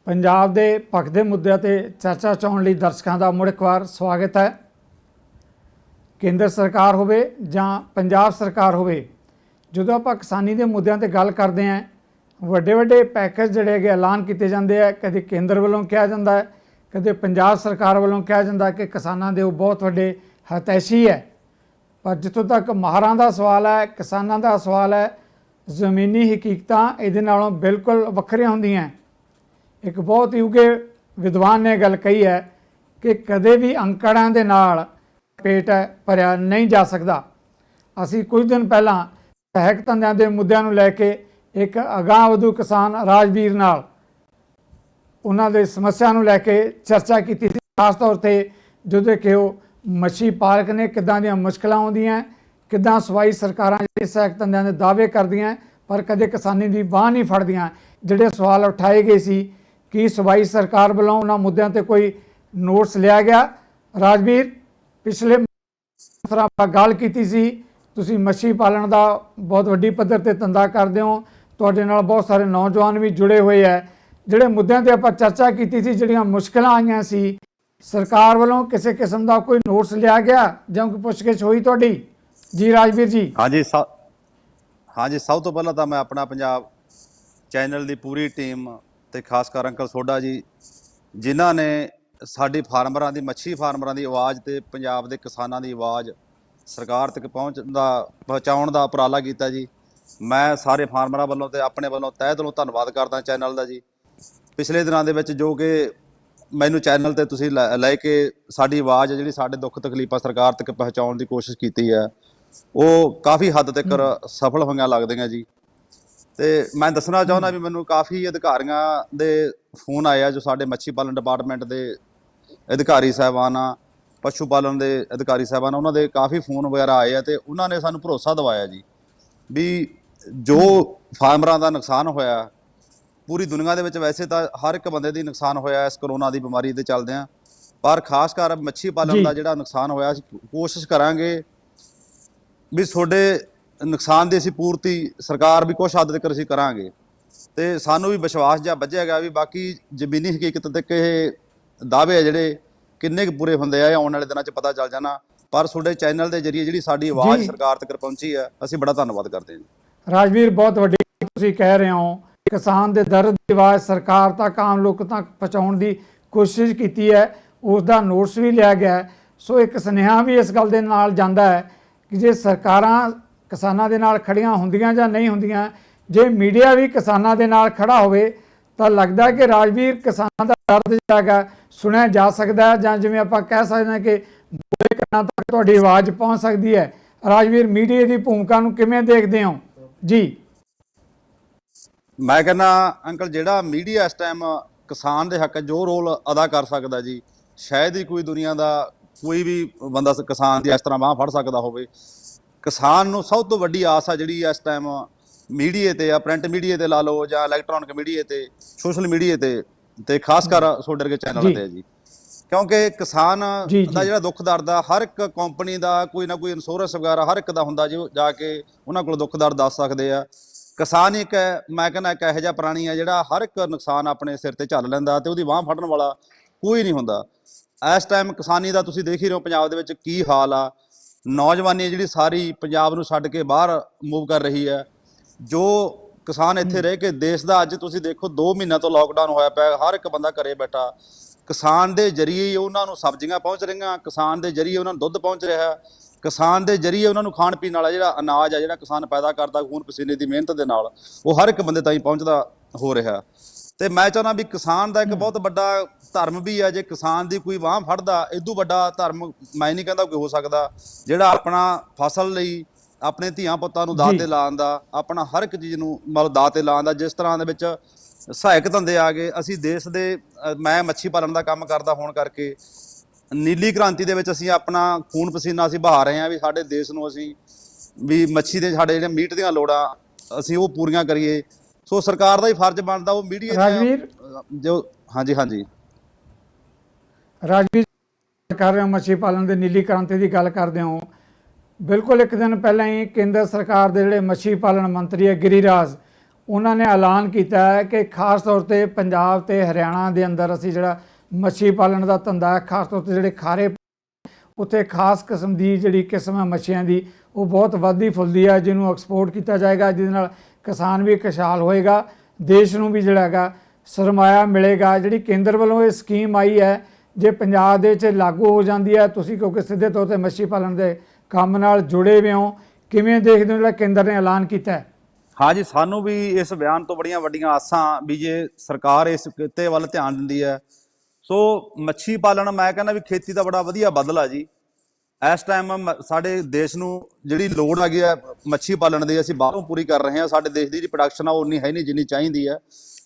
पंजाब के भखदे मुद्दे ते चर्चा चाउण लई दर्शकों का मुड़ एक बार स्वागत है। केंद्र सरकार होवे जां पंजाब सरकार होवे, जो आप किसानी के मुद्दों ते गल करते हैं, वड्डे वड्डे पैकेज जिहड़े हैगे ऐलान किए जाते हैं। कदे केंद्र वालों कहा जाता है, कदे पंजाब सरकार वालों कहा जाता है कि किसानों के बहुत वड्डे हितैषी है। पर जितों तक माहरां का सवाल है, किसानों का सवाल है, जमीनी हकीकतां इहदे नालों बिल्कुल वक्खरियां हुंदियां। एक बहुत ही उगे विद्वान ने गल कही है कि कदे भी अंकड़ां दे नाल पेट भरिया नहीं जा सकता। असी कुछ दिन पहला सहायक धंधिਆਂ ਦੇ ਮੁੱਦਿਆਂ ਨੂੰ ਲੈ ਕੇ एक अगाह वधू किसान राजवीर नाल उन्हां दे समस्या ਨੂੰ ਲੈ ਕੇ चर्चा की थी। खास तौर पर जो कि मच्छी पालक ने किदां ਦੀਆਂ मुश्किलां आउंदियां, किदां सवाई सरकारां ਜਿਹੜੇ सहायक धंधिਆਂ ਦੇ दावे करदियां पर कदे किसानी ਦੀ बांह नहीं फड़दियां। ਜਿਹੜੇ सवाल उठाए गए सी कि सूबाई सरकार वालों उन्हां मुद्दों ते कोई नोट्स लिया गया। राजवीर, पिछले तरह गल की सी, तुसीं मच्छी पालन का बहुत वड्डी पद्धर ते धंधा करते हो, तुहाडे नाल बहुत सारे नौजवान भी जुड़े हुए है। जिहड़े मुद्दों ते आपां चर्चा की सी, जिहड़ियां मुश्किलां आईयां सी, सरकार वालों किसी किस्म का कोई नोट्स लिया गया जां कोई पुछगिछ होई तुहाडी? जी राजवीर जी। हाँ जी सब तो पहला तो मैं अपना पंजाब चैनल की पूरी टीम ते खास कर अंकल सोढा जी, जिन्हां ने साडी फार्मरां दी मच्छी फार्मरां दी आवाज़ ते पंजाब दे किसानां दी आवाज़ सरकार तक पहुँचाउण दा उपराला कीता जी। मैं सारे फार्मरां वालों ते अपने वालों तਹਿ दिलों धन्नवाद करदा चैनल दा जी। पिछले दिनां दे विच जो कि मैनू चैनल ते तुसीं लै के साडी आवाज़ जिहड़ी साडे दुख तकलीफां सरकार तक पहुँचाउण दी कोशिश कीती है, वो काफ़ी हद तक सफल होईयां लगदियां जी। तो मैं दसना चाहुंदा भी मैनू काफ़ी अधिकारियों दे फोन आए जो साडे मच्छी पालन डिपार्टमेंट के अधिकारी साहबान आ, पशु पालन के अधिकारी साहबान, उन्होंने काफ़ी फोन वगैरह आए हैं। तो उन्होंने सानू भरोसा दवाया जी भी जो फार्मरां दा नुकसान होया, पूरी दुनिया दे विच वैसे तो हर एक बंदे दी नुकसान होया इस करोना की बीमारी के चलदियां, पर खास कर मच्छी पालन का जिहड़ा नुकसान होया, कोशिश करांगे भी तुहाडे नुकसान की असीं पूर्ति सरकार भी कुछ हद तक असीं करांगे। तो सानू भी विश्वास जिहा बझिया गया भी बाकी जमीनी हकीकत तक ये दावे है जिहड़े किन्ने कुछ पूरे हुंदे आ आउण वाले दिनां 'च पता चल जाना। पर तुहाडे चैनल के जरिए जिहड़ी साडी आवाज़ सरकार तक पहुंची है, असीं बड़ा धन्नवाद करते हैं। राजवीर, बहुत वड्डी तुसीं कह रहे हो, किसान दे दर्द की आवाज़ सरकार तक आम लोग तक पहुँचाउण की कोशिश की है, उसका नोट्स भी लिया गया है। सो एक सुनेहा भी इस गल दे नाल जांदा है कि जे सरकारां किसानां दे नाल खड़ियां हुंदियां जां नहीं हुंदियां, जे मीडिया भी किसानां दे नाल खड़ा होवे तो लगता है कि राजवीर किसानां दा दर्द जिहड़ा सुनिया जा सकता है, जां जिवें आपां कह सकते हैं कि बूढ़े कानां तक तुहाडी आवाज़ पहुँच सकती है। राजवीर, मीडिया की भूमिका नूं किवें देखदे हो जी? मैं कहना अंकल जिहड़ा मीडिया इस टाइम किसान के हक जो रोल अदा कर सकता जी, शायद ही कोई दुनिया का कोई भी बंदा किसान की इस तरह बांह फड़ सकता होवे। किसान नूं सब तो वड्डी आस आ जिहड़ी इस टाइम मीडिया ते, प्रिंट मीडिया ते ला लो जां इलैक्ट्रॉनिक मीडिया ते, सोशल मीडिया ते खास कर सोडर के चैनल ते जी। क्योंकि किसान का जिहड़ा दुख दर्द आ, हर एक कंपनी का कोई ना कोई इंश्योरेंस वगैरह हर एक का हुंदा जो जाके उन्हां कोल दुख दर्द दस सकते आ। किसान एक मैं कहना एक इहो जिहा प्राणी है जिहड़ा हर एक नुकसान अपने सिर ते झੱਲ लैंदा ते उहदी बांह फड़न वाला कोई नहीं हुंदा। इस टाइम किसानी का तुसीं देख ही रहे हो पंजाब दे विच की हाल आ। नौजवानी जिहड़ी सारी पंजाब नूं छड्ड के बाहर मूव कर रही है। जो किसान इत्थे रह के देश का अज तुसीं देखो 2 महीनों तो लॉकडाउन होया पिया, हर एक बंदा घरे बैठा। किसान के जरिए ही उन्होंने सब्जियां पहुँच रही, किसान के जरिए उन्होंने दुध पहुँच रहा, किसान के जरिए उन्होंने खाण पीण वाला जिहड़ा अनाज है जिहड़ा किसान पैदा करता खून पसीने की मेहनत के नाल, वो हर एक बंदे ताईं पहुँचता हो रहा। तो मैं चाहना भी किसान का एक बहुत बड़ा धर्म भी है, जे किसान की कोई बांह फड़दा इदू वड्डा धर्म मैं नहीं कहता कोई हो सकता, जिहड़ा अपना फसल लई अपने धियां पुत्तां नूं दाऽ ते लाउण दा, अपना हर एक चीज़ नूं मतलब दाऽ ते लाउण दा। जिस तरह दे विच सहायक धंधे आ गए, असीं देश दे मैं मच्छी पालन का काम करदा होण करके नीली क्रांति दे विच असीं अपना खून पसीना असीं बहा रहे हैं भी साडे देश नूं असीं भी मच्छी दे साडे जिहड़े मीट दीयां लोड़ां असीं वो पूरीआं करिए। सो सरकार दा ही फर्ज बनदा वो मीडिया राजवीर जो हाँ जी राजवीर कर रहे हो मच्छी पालन की नीली क्रांति की गल करते हो। बिल्कुल एक दिन पहले ही केंद्र सरकार के जिहड़े मच्छी पालन मंत्री है गिरिराज, ਉਹਨਾਂ ਨੇ ਐਲਾਨ ਕੀਤਾ ਹੈ ਕਿ ਖਾਸ ਤੌਰ ਤੇ ਪੰਜਾਬ ਤੇ ਹਰਿਆਣਾ ਦੇ ਅੰਦਰ ਅਸੀਂ ਜਿਹੜਾ ਮੱਛੀ ਪਾਲਣ ਦਾ ਧੰਦਾ ਹੈ, ਖਾਸ ਤੌਰ ਤੇ ਜਿਹੜੇ ਖਾਰੇ ਉੱਥੇ ਖਾਸ ਕਿਸਮ ਦੀ ਜਿਹੜੀ ਕਿਸਮ ਹੈ ਮੱਛੀਆਂ ਦੀ ਉਹ ਬਹੁਤ ਵੱਧਦੀ ਫੁੱਲਦੀ ਹੈ, ਜਿਹਨੂੰ ਐਕਸਪੋਰਟ ਕੀਤਾ ਜਾਏਗਾ, ਜਿਹਦੇ ਨਾਲ ਕਿਸਾਨ ਵੀ ਖੁਸ਼ਹਾਲ ਹੋਏਗਾ, ਦੇਸ਼ ਨੂੰ ਵੀ ਜਿਹੜਾ ਹੈਗਾ ਸਰਮਾਇਆ ਮਿਲੇਗਾ। ਜਿਹੜੀ ਕੇਂਦਰ ਵੱਲੋਂ ਇਹ ਸਕੀਮ ਆਈ ਹੈ, ਜੇ ਪੰਜਾਬ ਦੇ ਵਿੱਚ ਲਾਗੂ ਹੋ ਜਾਂਦੀ ਹੈ, ਤੁਸੀਂ ਕਿਉਂਕਿ ਸਿੱਧੇ ਤੌਰ ਤੇ ਮੱਛੀ ਪਾਲਣ ਦੇ ਕੰਮ ਨਾਲ ਜੁੜੇ ਹੋਏ ਹੋ, ਕਿਵੇਂ ਦੇਖਦੇ ਹੋ ਜਿਹੜਾ ਕੇਂਦਰ ਨੇ ਐਲਾਨ ਕੀਤਾ ਹੈ? ਹਾਂ ਜੀ, ਸਾਨੂੰ ਵੀ ਇਸ ਬਿਆਨ ਤੋਂ ਬੜੀਆਂ ਵੱਡੀਆਂ ਆਸਾਂ ਵੀ ਜੇ ਸਰਕਾਰ ਇਸ ਕਿੱਤੇ ਵੱਲ ਧਿਆਨ ਦਿੰਦੀ ਹੈ। ਸੋ ਮੱਛੀ ਪਾਲਣ ਮੈਂ ਕਹਿੰਦਾ ਵੀ ਖੇਤੀ ਦਾ ਬੜਾ ਵਧੀਆ ਬਦਲ ਆ ਜੀ। ਇਸ ਟਾਈਮ ਸਾਡੇ ਦੇਸ਼ ਨੂੰ ਜਿਹੜੀ ਲੋੜ ਹੈਗੀ ਹੈ ਮੱਛੀ ਪਾਲਣ ਦੀ, ਅਸੀਂ ਬਾਹਰੋਂ ਪੂਰੀ ਕਰ ਰਹੇ ਹਾਂ। ਸਾਡੇ ਦੇਸ਼ ਦੀ ਜਿਹੜੀ ਪ੍ਰੋਡਕਸ਼ਨ ਆ ਉਹ ਉਨੀ ਹੈ ਨਹੀਂ ਜਿੰਨੀ ਚਾਹੀਦੀ ਹੈ।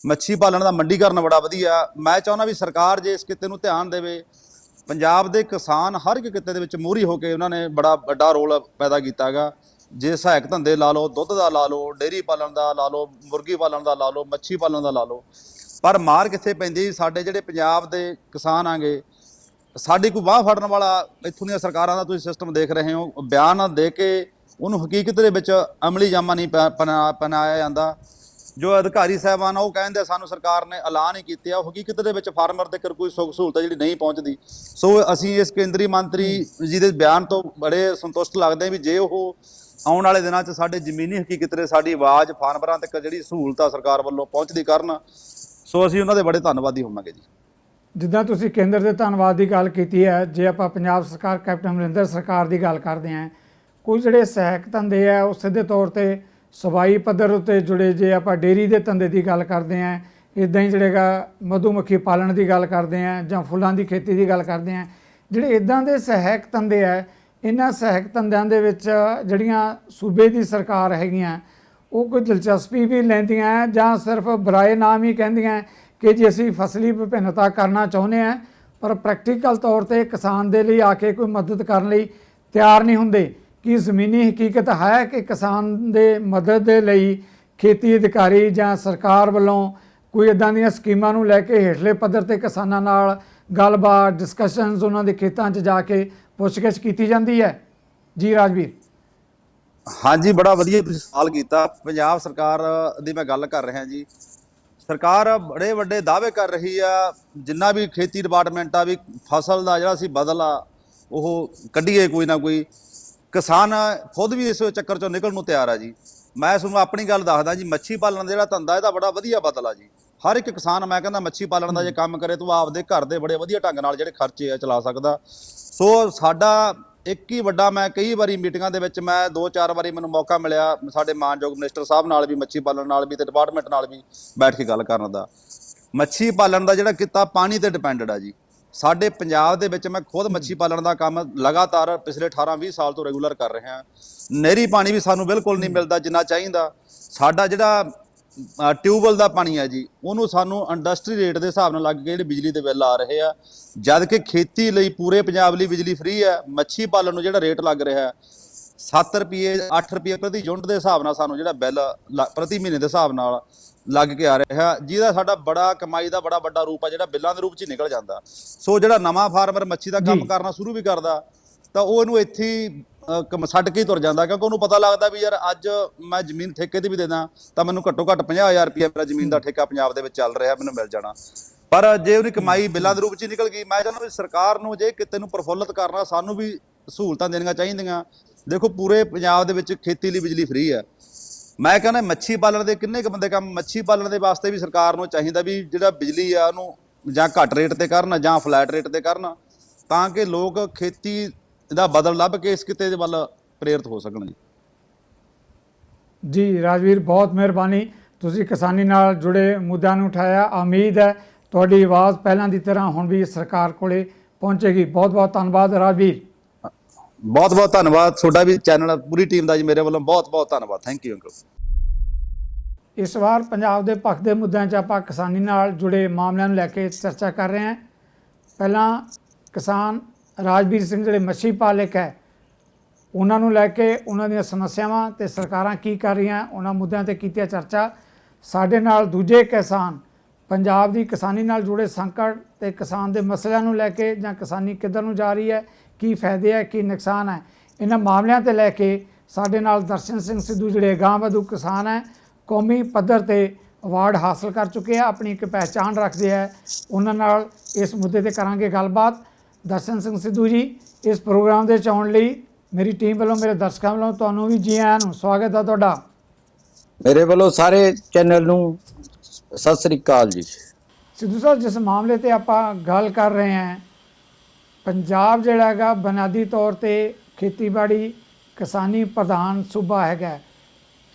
ਮੱਛੀ ਪਾਲਣ ਦਾ ਮੰਡੀਕਰਨ ਬੜਾ ਵਧੀਆ। ਮੈਂ ਚਾਹੁੰਦਾ ਵੀ ਸਰਕਾਰ ਜੇ ਇਸ ਕਿੱਤੇ ਨੂੰ ਧਿਆਨ ਦੇਵੇ, ਪੰਜਾਬ ਦੇ ਕਿਸਾਨ ਹਰ ਇੱਕ ਕਿੱਤੇ ਦੇ ਵਿੱਚ ਮੂਹਰੀ ਹੋ ਕੇ ਉਹਨਾਂ ਨੇ ਬੜਾ ਵੱਡਾ ਰੋਲ ਪੈਦਾ ਕੀਤਾ ਹੈਗਾ। ਜੇ ਸਹਾਇਕ ਧੰਦੇ ਲਾ ਲਓ, ਦੁੱਧ ਦਾ ਲਾ ਲਓ, ਡੇਅਰੀ ਪਾਲਣ ਦਾ ਲਾ ਲਓ, ਮੁਰਗੀ ਪਾਲਣ ਦਾ ਲਾ ਲਓ, ਮੱਛੀ ਪਾਲਣ ਦਾ ਲਾ ਲਓ, ਪਰ ਮਾਰ ਕਿੱਥੇ ਪੈਂਦੀ? ਸਾਡੇ ਜਿਹੜੇ ਪੰਜਾਬ ਦੇ ਕਿਸਾਨ ਆਂਗੇ, ਸਾਡੀ ਕੋਈ ਬਾਂਹ ਫੜਨ ਵਾਲਾ ਇੱਥੋਂ ਦੀਆਂ ਸਰਕਾਰਾਂ ਦਾ ਤੁਸੀਂ ਸਿਸਟਮ ਦੇਖ ਰਹੇ ਹੋ, ਬਿਆਨ ਦੇ ਕੇ ਉਹਨੂੰ ਹਕੀਕਤ ਦੇ ਵਿੱਚ ਅਮਲੀ ਜਾਮਾ ਨਹੀਂ ਪਨਾਇਆ ਜਾਂਦਾ। ਜੋ ਅਧਿਕਾਰੀ ਸਾਹਿਬਾਨ ਆ ਉਹ ਕਹਿੰਦੇ ਸਾਨੂੰ ਸਰਕਾਰ ਨੇ ਐਲਾਨ ਹੀ ਕੀਤੇ ਆ, ਉਹ ਹਕੀਕਤ ਦੇ ਵਿੱਚ ਫਾਰਮਰ ਤੱਕ ਕੋਈ ਸੁੱਖ ਸਹੂਲਤ ਜਿਹੜੀ ਨਹੀਂ ਪਹੁੰਚਦੀ। ਸੋ ਅਸੀਂ ਇਸ ਕੇਂਦਰੀ ਮੰਤਰੀ ਜੀ ਦੇ ਬਿਆਨ ਤੋਂ ਬੜੇ ਸੰਤੁਸ਼ਟ ਲੱਗਦੇ ਵੀ ਜੇ ਉਹ ਆਉਣ ਵਾਲੇ ਦਿਨਾਂ 'ਚ ਸਾਡੇ ਜ਼ਮੀਨੀ ਹਕੀਕਤ ਦੇ ਸਾਡੀ ਆਵਾਜ਼ ਫਾਰਮਰਾਂ ਤੱਕ ਜਿਹੜੀ ਸਹੂਲਤ ਆ ਸਰਕਾਰ ਵੱਲੋਂ ਪਹੁੰਚਦੀ ਕਰਨ, ਸੋ ਅਸੀਂ ਉਹਨਾਂ ਦੇ ਬੜੇ ਧੰਨਵਾਦੀ ਹੋਵਾਂਗੇ ਜੀ। ਜਿੱਦਾਂ ਤੁਸੀਂ ਕੇਂਦਰ ਦੇ ਧੰਨਵਾਦ ਦੀ ਗੱਲ ਕੀਤੀ ਹੈ, ਜੇ ਆਪਾਂ ਪੰਜਾਬ ਸਰਕਾਰ ਕੈਪਟਨ ਅਮਰਿੰਦਰ ਸਰਕਾਰ ਦੀ ਗੱਲ ਕਰਦੇ ਹਾਂ, ਕੋਈ ਜਿਹੜੇ ਸਹਾਇਕ ਧੰਦੇ ਆ ਉਹ ਸਿੱਧੇ ਤੌਰ ਤੇ ਸਵਾਈ ਪੱਧਰ ਉੱਤੇ ਜੁੜੇ, ਜੇ ਆਪਾਂ ਡੇਅਰੀ ਦੇ ਧੰਦੇ ਦੀ ਗੱਲ ਕਰਦੇ ਹਾਂ, ਇੱਦਾਂ ਹੀ ਜਿਹੜੇਗਾ ਮਧੂਮੱਖੀ ਪਾਲਣ ਦੀ ਗੱਲ ਕਰਦੇ ਹਾਂ ਜਾਂ ਫੁੱਲਾਂ ਦੀ ਖੇਤੀ ਦੀ ਗੱਲ ਕਰਦੇ ਹਾਂ, ਜਿਹੜੇ ਇੱਦਾਂ ਦੇ ਸਹਾਇਕ ਧੰਦੇ ਆ, ਇਹਨਾਂ ਸਹਾਇਕ ਧੰਦਿਆਂ ਦੇ ਵਿੱਚ ਜਿਹੜੀਆਂ ਸੂਬੇ ਦੀ ਸਰਕਾਰ ਹੈਗੀਆਂ ਉਹ ਕੋਈ ਦਿਲਚਸਪੀ ਵੀ ਲੈਂਦੀਆਂ ਜਾਂ ਸਿਰਫ ਬਰਾਏ ਨਾਮ ਹੀ ਕਹਿੰਦੀਆਂ ਕਿ ਜੀ ਅਸੀਂ ਫਸਲੀ ਵਿਭਿੰਨਤਾ ਕਰਨਾ ਚਾਹੁੰਦੇ ਹਾਂ, ਪਰ ਪ੍ਰੈਕਟੀਕਲ ਤੌਰ ਤੇ ਕਿਸਾਨ ਦੇ ਲਈ ਆ ਕੇ ਕੋਈ ਮਦਦ ਕਰਨ ਲਈ ਤਿਆਰ ਨਹੀਂ ਹੁੰਦੇ? ਕੀ ਜ਼ਮੀਨੀ ਹਕੀਕਤ ਹੈ ਕਿ ਕਿਸਾਨ ਦੇ ਮਦਦ ਦੇ ਲਈ ਖੇਤੀ ਅਧਿਕਾਰੀ ਜਾਂ ਸਰਕਾਰ ਵੱਲੋਂ ਕੋਈ ਇੱਦਾਂ ਦੀਆਂ ਸਕੀਮਾਂ ਨੂੰ ਲੈ ਕੇ ਹੇਠਲੇ ਪੱਧਰ ਤੇ ਕਿਸਾਨਾਂ ਨਾਲ ਗੱਲਬਾਤ, ਡਿਸਕਸ਼ਨਸ, ਉਹਨਾਂ ਦੇ ਖੇਤਾਂ 'ਚ ਜਾ ਕੇ ਪੁੱਛਗਿੱਛ ਕੀਤੀ ਜਾਂਦੀ ਹੈ? ਜੀ ਰਾਜਵੀਰ। ਹਾਂਜੀ, ਬੜਾ ਵਧੀਆ ਤੁਸੀਂ ਸਵਾਲ ਕੀਤਾ। ਪੰਜਾਬ ਸਰਕਾਰ ਦੀ ਮੈਂ ਗੱਲ ਕਰ ਰਿਹਾ ਜੀ। ਸਰਕਾਰ ਬੜੇ ਵੱਡੇ ਦਾਅਵੇ ਕਰ ਰਹੀ ਆ, ਜਿੰਨਾ ਵੀ ਖੇਤੀ ਡਿਪਾਰਟਮੈਂਟ ਆ ਵੀ ਫਸਲ ਦਾ ਜਿਹੜਾ ਅਸੀਂ ਬਦਲ ਆ ਉਹ ਕੱਢੀਏ ਕੋਈ ਨਾ ਕੋਈ। ਕਿਸਾਨ ਖੁਦ ਵੀ ਇਸ ਚੱਕਰ ਚੋਂ ਨਿਕਲਣ ਨੂੰ ਤਿਆਰ ਆ ਜੀ। ਮੈਂ ਤੁਹਾਨੂੰ ਆਪਣੀ ਗੱਲ ਦੱਸਦਾ ਜੀ, ਮੱਛੀ ਪਾਲਣ ਦਾ ਜਿਹੜਾ ਧੰਦਾ ਇਹਦਾ ਬੜਾ ਵਧੀਆ ਬਦਲ ਆ ਜੀ। ਹਰ ਇੱਕ ਕਿਸਾਨ ਮੈਂ ਕਹਿੰਦਾ ਮੱਛੀ ਪਾਲਣ ਦਾ ਜੇ ਕੰਮ ਕਰੇ ਤਾਂ ਉਹ ਆਪਦੇ ਘਰ ਦੇ ਬੜੇ ਵਧੀਆ ਢੰਗ ਨਾਲ ਜਿਹੜੇ ਖਰਚੇ ਆ ਚਲਾ ਸਕਦਾ। ਸੋ ਸਾਡਾ ਇੱਕ ਹੀ ਵੱਡਾ, ਮੈਂ ਕਈ ਵਾਰੀ ਮੀਟਿੰਗਾਂ ਦੇ ਵਿੱਚ ਮੈਂ 2-4 ਵਾਰੀ ਮੈਨੂੰ ਮੌਕਾ ਮਿਲਿਆ ਸਾਡੇ ਮਾਨਯੋਗ ਮਿਨਿਸਟਰ ਸਾਹਿਬ ਨਾਲ ਵੀ, ਮੱਛੀ ਪਾਲਣ ਨਾਲ ਵੀ ਤੇ ਡਿਪਾਰਟਮੈਂਟ ਨਾਲ ਵੀ ਬੈਠ ਕੇ ਗੱਲ ਕਰਨ ਦਾ। ਮੱਛੀ ਪਾਲਣ ਦਾ ਜਿਹੜਾ ਕਿੱਤਾ ਪਾਣੀ ਤੇ ਡਿਪੈਂਡਡ ਆ ਜੀ। ਸਾਡੇ ਪੰਜਾਬ ਦੇ ਵਿੱਚ ਮੈਂ ਖੁਦ ਮੱਛੀ ਪਾਲਣ ਦਾ ਕੰਮ ਲਗਾਤਾਰ ਪਿਛਲੇ 18-20 ਸਾਲ ਤੋਂ ਰੈਗੂਲਰ ਕਰ ਰਿਹਾ। ਨਹਿਰੀ ਪਾਣੀ ਵੀ ਸਾਨੂੰ ਬਿਲਕੁਲ ਨਹੀਂ ਮਿਲਦਾ ਜਿੰਨਾ ਚਾਹੀਦਾ। ਸਾਡਾ ਜਿਹੜਾ ਟਿਊਬਵੈੱਲ ਦਾ ਪਾਣੀ ਹੈ ਜੀ, ਉਹਨੂੰ ਸਾਨੂੰ ਇੰਡਸਟਰੀ ਰੇਟ ਦੇ ਹਿਸਾਬ ਨਾਲ ਲੱਗ ਕੇ ਜਿਹੜੇ ਬਿਜਲੀ ਦੇ ਬਿੱਲ ਆ ਰਹੇ ਆ, ਜਦ ਕਿ ਖੇਤੀ ਲਈ ਪੂਰੇ ਪੰਜਾਬ ਲਈ ਬਿਜਲੀ ਫ੍ਰੀ ਹੈ। ਮੱਛੀ ਪਾਲਣ ਨੂੰ ਜਿਹੜਾ ਰੇਟ ਲੱਗ ਰਿਹਾ 7 ਰੁਪਏ 8 ਰੁਪਏ ਪ੍ਰਤੀ ਯੂਨਿਟ ਦੇ ਹਿਸਾਬ ਨਾਲ ਸਾਨੂੰ ਜਿਹੜਾ ਬਿੱਲ ਪ੍ਰਤੀ ਮਹੀਨੇ ਦੇ ਹਿਸਾਬ ਨਾਲ ਲੱਗ ਕੇ ਆ ਰਿਹਾ, ਜਿਹਦਾ ਸਾਡਾ ਬੜਾ ਕਮਾਈ ਦਾ ਬੜਾ ਵੱਡਾ ਰੂਪ ਆ ਜਿਹੜਾ ਬਿੱਲਾਂ ਦੇ ਰੂਪ 'ਚ ਹੀ ਨਿਕਲ ਜਾਂਦਾ। ਸੋ ਜਿਹੜਾ ਨਵਾਂ ਫਾਰਮਰ ਮੱਛੀ ਦਾ ਕੰਮ ਕਰਨਾ ਸ਼ੁਰੂ ਵੀ ਕਰਦਾ ਤਾਂ ਉਹ ਇਹਨੂੰ ਇੱਥੇ ਹੀ ਛੱਡ ਕੇ ਹੀ ਤੁਰ ਜਾਂਦਾ, ਕਿਉਂਕਿ ਉਹਨੂੰ ਪਤਾ ਲੱਗਦਾ ਵੀ ਯਾਰ ਅੱਜ ਮੈਂ ਜ਼ਮੀਨ ਠੇਕੇ ਤੇ ਵੀ ਦੇ ਦਾਂ ਤਾਂ ਮੈਨੂੰ ਘੱਟੋ ਘੱਟ 50,000 ਰੁਪਇਆ ਮੇਰਾ ਜ਼ਮੀਨ ਦਾ ਠੇਕਾ ਪੰਜਾਬ ਦੇ ਵਿੱਚ ਚੱਲ ਰਿਹਾ ਮੈਨੂੰ ਮਿਲ ਜਾਣਾ। ਪਰ ਜੇ ਉਹਦੀ ਕਮਾਈ ਬਿੱਲਾਂ ਦੇ ਰੂਪ 'ਚ ਹੀ ਨਿਕਲ ਗਈ, ਮੈਂ ਚਾਹੁੰਦਾ ਵੀ ਸਰਕਾਰ ਨੂੰ ਜੇ ਕਿਤੇ ਨੂੰ ਪ੍ਰਫੁੱਲਤ ਕਰਨਾ, ਸਾਨੂੰ ਵੀ ਸਹੂਲਤਾਂ ਦੇਣੀਆਂ ਚਾਹੀਦੀਆਂ। ਦੇਖੋ ਪੂਰੇ ਪੰਜਾਬ ਦੇ ਵਿੱਚ ਖੇਤੀ ਲਈ ਬਿਜਲੀ ਫ੍ਰੀ ਹੈ। ਮੈਂ ਕਹਿੰਦਾ ਮੱਛੀ ਪਾਲਣ ਦੇ ਕਿੰਨੇ ਕੁ ਬੰਦੇ ਕੰਮ, ਮੱਛੀ ਪਾਲਣ ਦੇ ਵਾਸਤੇ ਵੀ ਸਰਕਾਰ ਨੂੰ ਚਾਹੀਦਾ ਵੀ ਜਿਹੜਾ ਬਿਜਲੀ ਆ ਉਹਨੂੰ ਜਾਂ ਘੱਟ ਰੇਟ ਤੇ ਕਰਨ ਜਾਂ ਫਲੈਟ ਰੇਟ ਤੇ ਕਰਨ, ਤਾਂ ਕਿ ਲੋਕ ਖੇਤੀ ਦਾ ਬਦਲ ਲੱਭ ਕੇ ਇਸ ਕਿੱਤੇ ਦੇ ਵੱਲ ਪ੍ਰੇਰਿਤ ਹੋ ਸਕਣ। ਜੀ ਰਾਜਵੀਰ, ਬਹੁਤ ਮਿਹਰਬਾਨੀ, ਤੁਸੀਂ ਕਿਸਾਨੀ ਨਾਲ ਜੁੜੇ ਮੁੱਦਿਆਂ ਨੂੰ ਉਠਾਇਆ। ਉਮੀਦ ਹੈ ਤੁਹਾਡੀ ਆਵਾਜ਼ ਪਹਿਲਾਂ ਦੀ ਤਰ੍ਹਾਂ ਹੁਣ ਵੀ ਸਰਕਾਰ ਕੋਲੇ ਪਹੁੰਚੇਗੀ। ਬਹੁਤ ਬਹੁਤ ਧੰਨਵਾਦ ਰਾਜਵੀਰ। ਬਹੁਤ ਬਹੁਤ ਧੰਨਵਾਦ ਤੁਹਾਡਾ ਵੀ, ਚੈਨਲ ਪੂਰੀ ਟੀਮ ਦਾ ਜੀ, ਮੇਰੇ ਵੱਲੋਂ ਬਹੁਤ ਬਹੁਤ ਧੰਨਵਾਦ। Thank you uncle. ਇਸ ਵਾਰ ਪੰਜਾਬ ਦੇ ਪੱਖ ਦੇ ਮੁੱਦਿਆਂ 'ਚ ਆਪਾਂ ਕਿਸਾਨੀ ਨਾਲ ਜੁੜੇ ਮਾਮਲਿਆਂ ਨੂੰ ਲੈ ਕੇ ਚਰਚਾ ਕਰ ਰਹੇ ਹਾਂ। ਪਹਿਲਾਂ ਕਿਸਾਨ ਰਾਜਵੀਰ ਸਿੰਘ ਜਿਹੜੇ ਮੱਛੀ ਪਾਲਕ ਹੈ ਉਹਨਾਂ ਨੂੰ ਲੈ ਕੇ ਉਹਨਾਂ ਦੀਆਂ ਸਮੱਸਿਆਵਾਂ ਤੇ ਸਰਕਾਰਾਂ ਕੀ ਕਰ ਰਹੀਆਂ ਉਹਨਾਂ ਮੁੱਦਿਆਂ ਤੇ ਕੀਤੀ ਚਰਚਾ। ਸਾਡੇ ਨਾਲ ਦੂਜੇ ਕਿਸਾਨ ਪੰਜਾਬ ਦੀ ਕਿਸਾਨੀ ਨਾਲ ਜੁੜੇ ਸੰਕਟ ਤੇ ਕਿਸਾਨ ਦੇ ਮਸਲਿਆਂ ਨੂੰ ਲੈ ਕੇ ਜਾਂ ਕਿਸਾਨੀ ਕਿੱਧਰ ਨੂੰ ਜਾ ਰਹੀ ਹੈ, ਕੀ ਫਾਇਦੇ ਹੈ ਕੀ ਨੁਕਸਾਨ ਹੈ, ਇਹਨਾਂ ਮਾਮਲਿਆਂ ਤੇ ਲੈ ਕੇ ਸਾਡੇ ਨਾਲ ਦਰਸ਼ਨ ਸਿੰਘ ਸਿੱਧੂ ਜਿਹੜੇ ਅਗਾਂਹ ਵਧੂ ਕਿਸਾਨ ਹੈ ਕੌਮੀ ਪੱਧਰ ਤੇ ਅਵਾਰਡ ਹਾਸਲ ਕਰ ਚੁੱਕੇ ਆ, ਆਪਣੀ ਇੱਕ ਪਹਿਚਾਣ ਰੱਖਦੇ ਆ। ਉਹਨਾਂ ਨਾਲ ਇਸ ਮੁੱਦੇ ਤੇ ਕਰਾਂਗੇ ਗੱਲਬਾਤ। ਦਰਸ਼ਨ ਸਿੰਘ ਸਿੱਧੂ ਜੀ, ਇਸ ਪ੍ਰੋਗਰਾਮ ਦੇ ਵਿੱਚ ਆਉਣ ਲਈ ਮੇਰੀ ਟੀਮ ਵੱਲੋਂ, ਮੇਰੇ ਦਰਸ਼ਕਾਂ ਵੱਲੋਂ ਤੁਹਾਨੂੰ ਵੀ ਜੀ ਆਇਆਂ ਨੂੰ ਸਵਾਗਤ ਹੈ ਤੁਹਾਡਾ। ਮੇਰੇ ਵੱਲੋਂ ਸਾਰੇ ਚੈਨਲ ਨੂੰ ਸਤਿ ਸ੍ਰੀ ਅਕਾਲ ਜੀ। ਸਿੱਧੂ ਸਾਹਿਬ, ਜਿਸ ਮਾਮਲੇ ਤੇ ਆਪਾਂ ਗੱਲ ਕਰ ਰਹੇ ਹਾਂ, ਪੰਜਾਬ ਜਿਹੜਾ ਹੈਗਾ ਬੁਨਿਆਦੀ ਤੌਰ ਤੇ ਖੇਤੀਬਾੜੀ ਕਿਸਾਨੀ ਪ੍ਰਧਾਨ ਸੂਬਾ ਹੈਗਾ।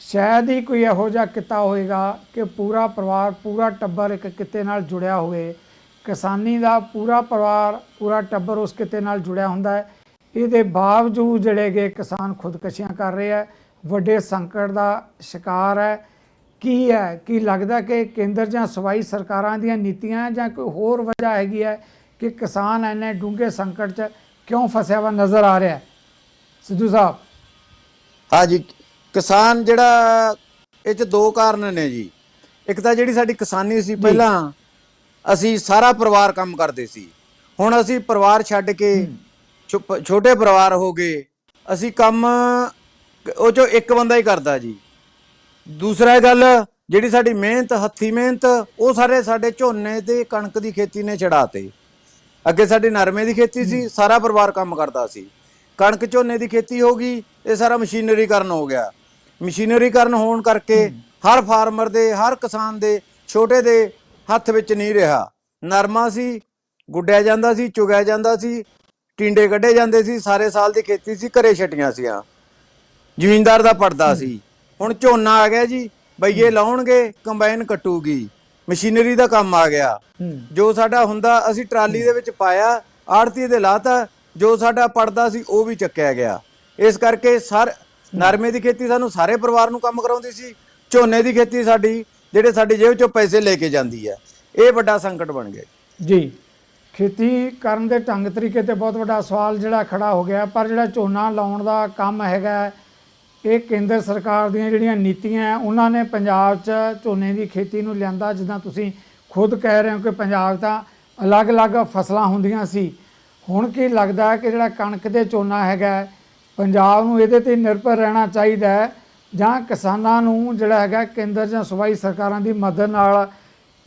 ਸ਼ਾਇਦ ਹੀ ਕੋਈ ਇਹੋ ਜਿਹਾ ਕਿੱਤਾ ਹੋਏਗਾ ਕਿ ਪੂਰਾ ਪਰਿਵਾਰ, ਪੂਰਾ ਟੱਬਰ ਇੱਕ ਕਿੱਤੇ ਨਾਲ ਜੁੜਿਆ ਹੋਵੇ। ਕਿਸਾਨੀ ਦਾ ਪੂਰਾ ਪਰਿਵਾਰ, ਪੂਰਾ ਟੱਬਰ ਉਸ ਕਿੱਤੇ ਨਾਲ ਜੁੜਿਆ ਹੁੰਦਾ ਹੈ। ਇਹਦੇ ਬਾਵਜੂਦ ਜਿਹੜੇ ਗੇ ਕਿਸਾਨ ਖੁਦਕਸ਼ੀਆਂ ਕਰ ਰਹੇ ਹੈ, ਵੱਡੇ ਸੰਕਟ ਦਾ ਸ਼ਿਕਾਰ ਹੈ। ਕੀ ਲੱਗਦਾ ਕਿ ਕੇਂਦਰ ਜਾਂ ਸੂਬਾਈ ਸਰਕਾਰਾਂ ਦੀਆਂ ਨੀਤੀਆਂ ਜਾਂ ਕੋਈ ਹੋਰ ਵਜ੍ਹਾ ਹੈਗੀ ਹੈ ਕਿ ਕਿਸਾਨ ਇੰਨੇ ਡੂੰਘੇ ਸੰਕਟ 'ਚ ਕਿਉਂ ਫਸਿਆ ਵਾ ਨਜ਼ਰ ਆ ਰਿਹਾ ਸਿੱਧੂ ਸਾਹਿਬ? ਹਾਂ ਜੀ, ਕਿਸਾਨ ਜਿਹੜਾ ਇਹ 'ਚ ਦੋ ਕਾਰਨ ਨੇ ਜੀ। ਇੱਕ ਤਾਂ ਜਿਹੜੀ ਸਾਡੀ ਕਿਸਾਨੀ ਸੀ, ਪਹਿਲਾਂ ਅਸੀਂ ਸਾਰਾ ਪਰਿਵਾਰ ਕੰਮ ਕਰਦੇ ਸੀ। ਹੁਣ ਅਸੀਂ ਪਰਿਵਾਰ ਛੱਡ ਕੇ ਛੋਟੇ ਪਰਿਵਾਰ ਹੋ ਗਏ, ਅਸੀਂ ਕੰਮ ਉਹ 'ਚੋਂ ਇੱਕ ਬੰਦਾ ਹੀ ਕਰਦਾ ਜੀ। ਦੂਸਰਾ ਗੱਲ, ਜਿਹੜੀ ਸਾਡੀ ਮਿਹਨਤ, ਹੱਥੀਂ ਮਿਹਨਤ, ਉਹ ਸਾਡੇ ਝੋਨੇ ਤੇ ਕਣਕ ਦੀ ਖੇਤੀ ਨੇ ਛਡਾਤੇ। ਅੱਗੇ ਸਾਡੀ ਨਰਮੇ ਦੀ ਖੇਤੀ ਸੀ, ਸਾਰਾ ਪਰਿਵਾਰ ਕੰਮ ਕਰਦਾ ਸੀ। ਕਣਕ ਝੋਨੇ ਦੀ ਖੇਤੀ ਹੋ ਗਈ, ਇਹ ਸਾਰਾ ਮਸ਼ੀਨਰੀਕਰਨ ਹੋ ਗਿਆ। ਮਸ਼ੀਨਰੀਕਰਨ ਹੋਣ ਕਰਕੇ ਹਰ ਫਾਰਮਰ ਦੇ, ਹਰ ਕਿਸਾਨ ਦੇ, ਛੋਟੇ ਦੇ ਹੱਥ ਵਿੱਚ ਨਹੀਂ ਰਿਹਾ। ਨਰਮਾ ਸੀ, ਗੁੱਡਿਆ ਜਾਂਦਾ ਸੀ, ਚੁਗਿਆ ਜਾਂਦਾ ਸੀ, ਟਿੰਡੇ ਕੱਢੇ ਜਾਂਦੇ ਸੀ, ਸਾਰੇ ਸਾਲ ਦੀ ਖੇਤੀ ਸੀ, ਘਰੇ ਛਟੀਆਂ ਸੀਆਂ, ਜ਼ਮੀਨਦਾਰ ਦਾ ਪੜਦਾ ਸੀ। ਹੁਣ ਝੋਨਾ ਆ ਗਿਆ ਜੀ, ਬਈਏ ਲਾਉਣਗੇ, ਕੰਬਾਈਨ ਕੱਟੂਗੀ, ਮਸ਼ੀਨਰੀ ਦਾ ਕੰਮ ਆ ਗਿਆ। ਜੋ ਸਾਡਾ ਹੁੰਦਾ ਅਸੀਂ ਟਰਾਲੀ ਦੇ ਵਿੱਚ ਪਾਇਆ, ਆੜਤੀ ਦੇ ਲਾਤਾ, ਜੋ ਸਾਡਾ ਪੜਦਾ ਸੀ ਉਹ ਵੀ ਚੱਕਿਆ ਗਿਆ। ਇਸ ਕਰਕੇ ਨਰਮੇ ਦੀ ਖੇਤੀ ਸਾਨੂੰ ਸਾਰੇ ਪਰਿਵਾਰ ਨੂੰ ਕੰਮ ਕਰਾਉਂਦੀ ਸੀ। ਝੋਨੇ ਦੀ ਖੇਤੀ ਜਿਹੜੇ ਸਾਡੀ ਜੇਬ ਚੋਂ ਪੈਸੇ ਲੈ ਕੇ ਜਾਂਦੀ ਹੈ, ਇਹ ਵੱਡਾ ਸੰਕਟ ਬਣ ਗਿਆ ਜੀ। ਖੇਤੀ ਕਰਨ ਦੇ ਢੰਗ ਤਰੀਕੇ ਤੇ ਬਹੁਤ ਵੱਡਾ ਸਵਾਲ ਜਿਹੜਾ ਖੜਾ ਹੋ ਗਿਆ। ਪਰ ਜਿਹੜਾ ਝੋਨਾ ਲਾਉਣ ਦਾ ਕੰਮ ਹੈਗਾ, ਇਹ ਕੇਂਦਰ ਸਰਕਾਰ ਦੀਆਂ ਜਿਹੜੀਆਂ ਨੀਤੀਆਂ ਉਹਨਾਂ ਨੇ ਪੰਜਾਬ 'ਚ ਝੋਨੇ ਦੀ ਖੇਤੀ ਨੂੰ ਲਿਆਂਦਾ। ਜਿੱਦਾਂ ਤੁਸੀਂ ਖੁਦ ਕਹਿ ਰਹੇ ਹੋ ਕਿ ਪੰਜਾਬ ਤਾਂ ਅਲੱਗ-ਅਲੱਗ ਫਸਲਾਂ ਹੁੰਦੀਆਂ ਸੀ। ਹੁਣ ਕੀ ਲੱਗਦਾ ਕਿ ਜਿਹੜਾ ਕਣਕ ਤੇ ਝੋਨਾ ਹੈਗਾ, ਪੰਜਾਬ ਨੂੰ ਇਹਦੇ 'ਤੇ ਨਿਰਭਰ ਰਹਿਣਾ ਚਾਹੀਦਾ ਹੈ ਜਾਂ ਕਿਸਾਨਾਂ ਨੂੰ ਜਿਹੜਾ ਹੈਗਾ ਕੇਂਦਰ ਜਾਂ ਸੂਬਾਈ ਸਰਕਾਰਾਂ ਦੀ ਮਦਦ ਨਾਲ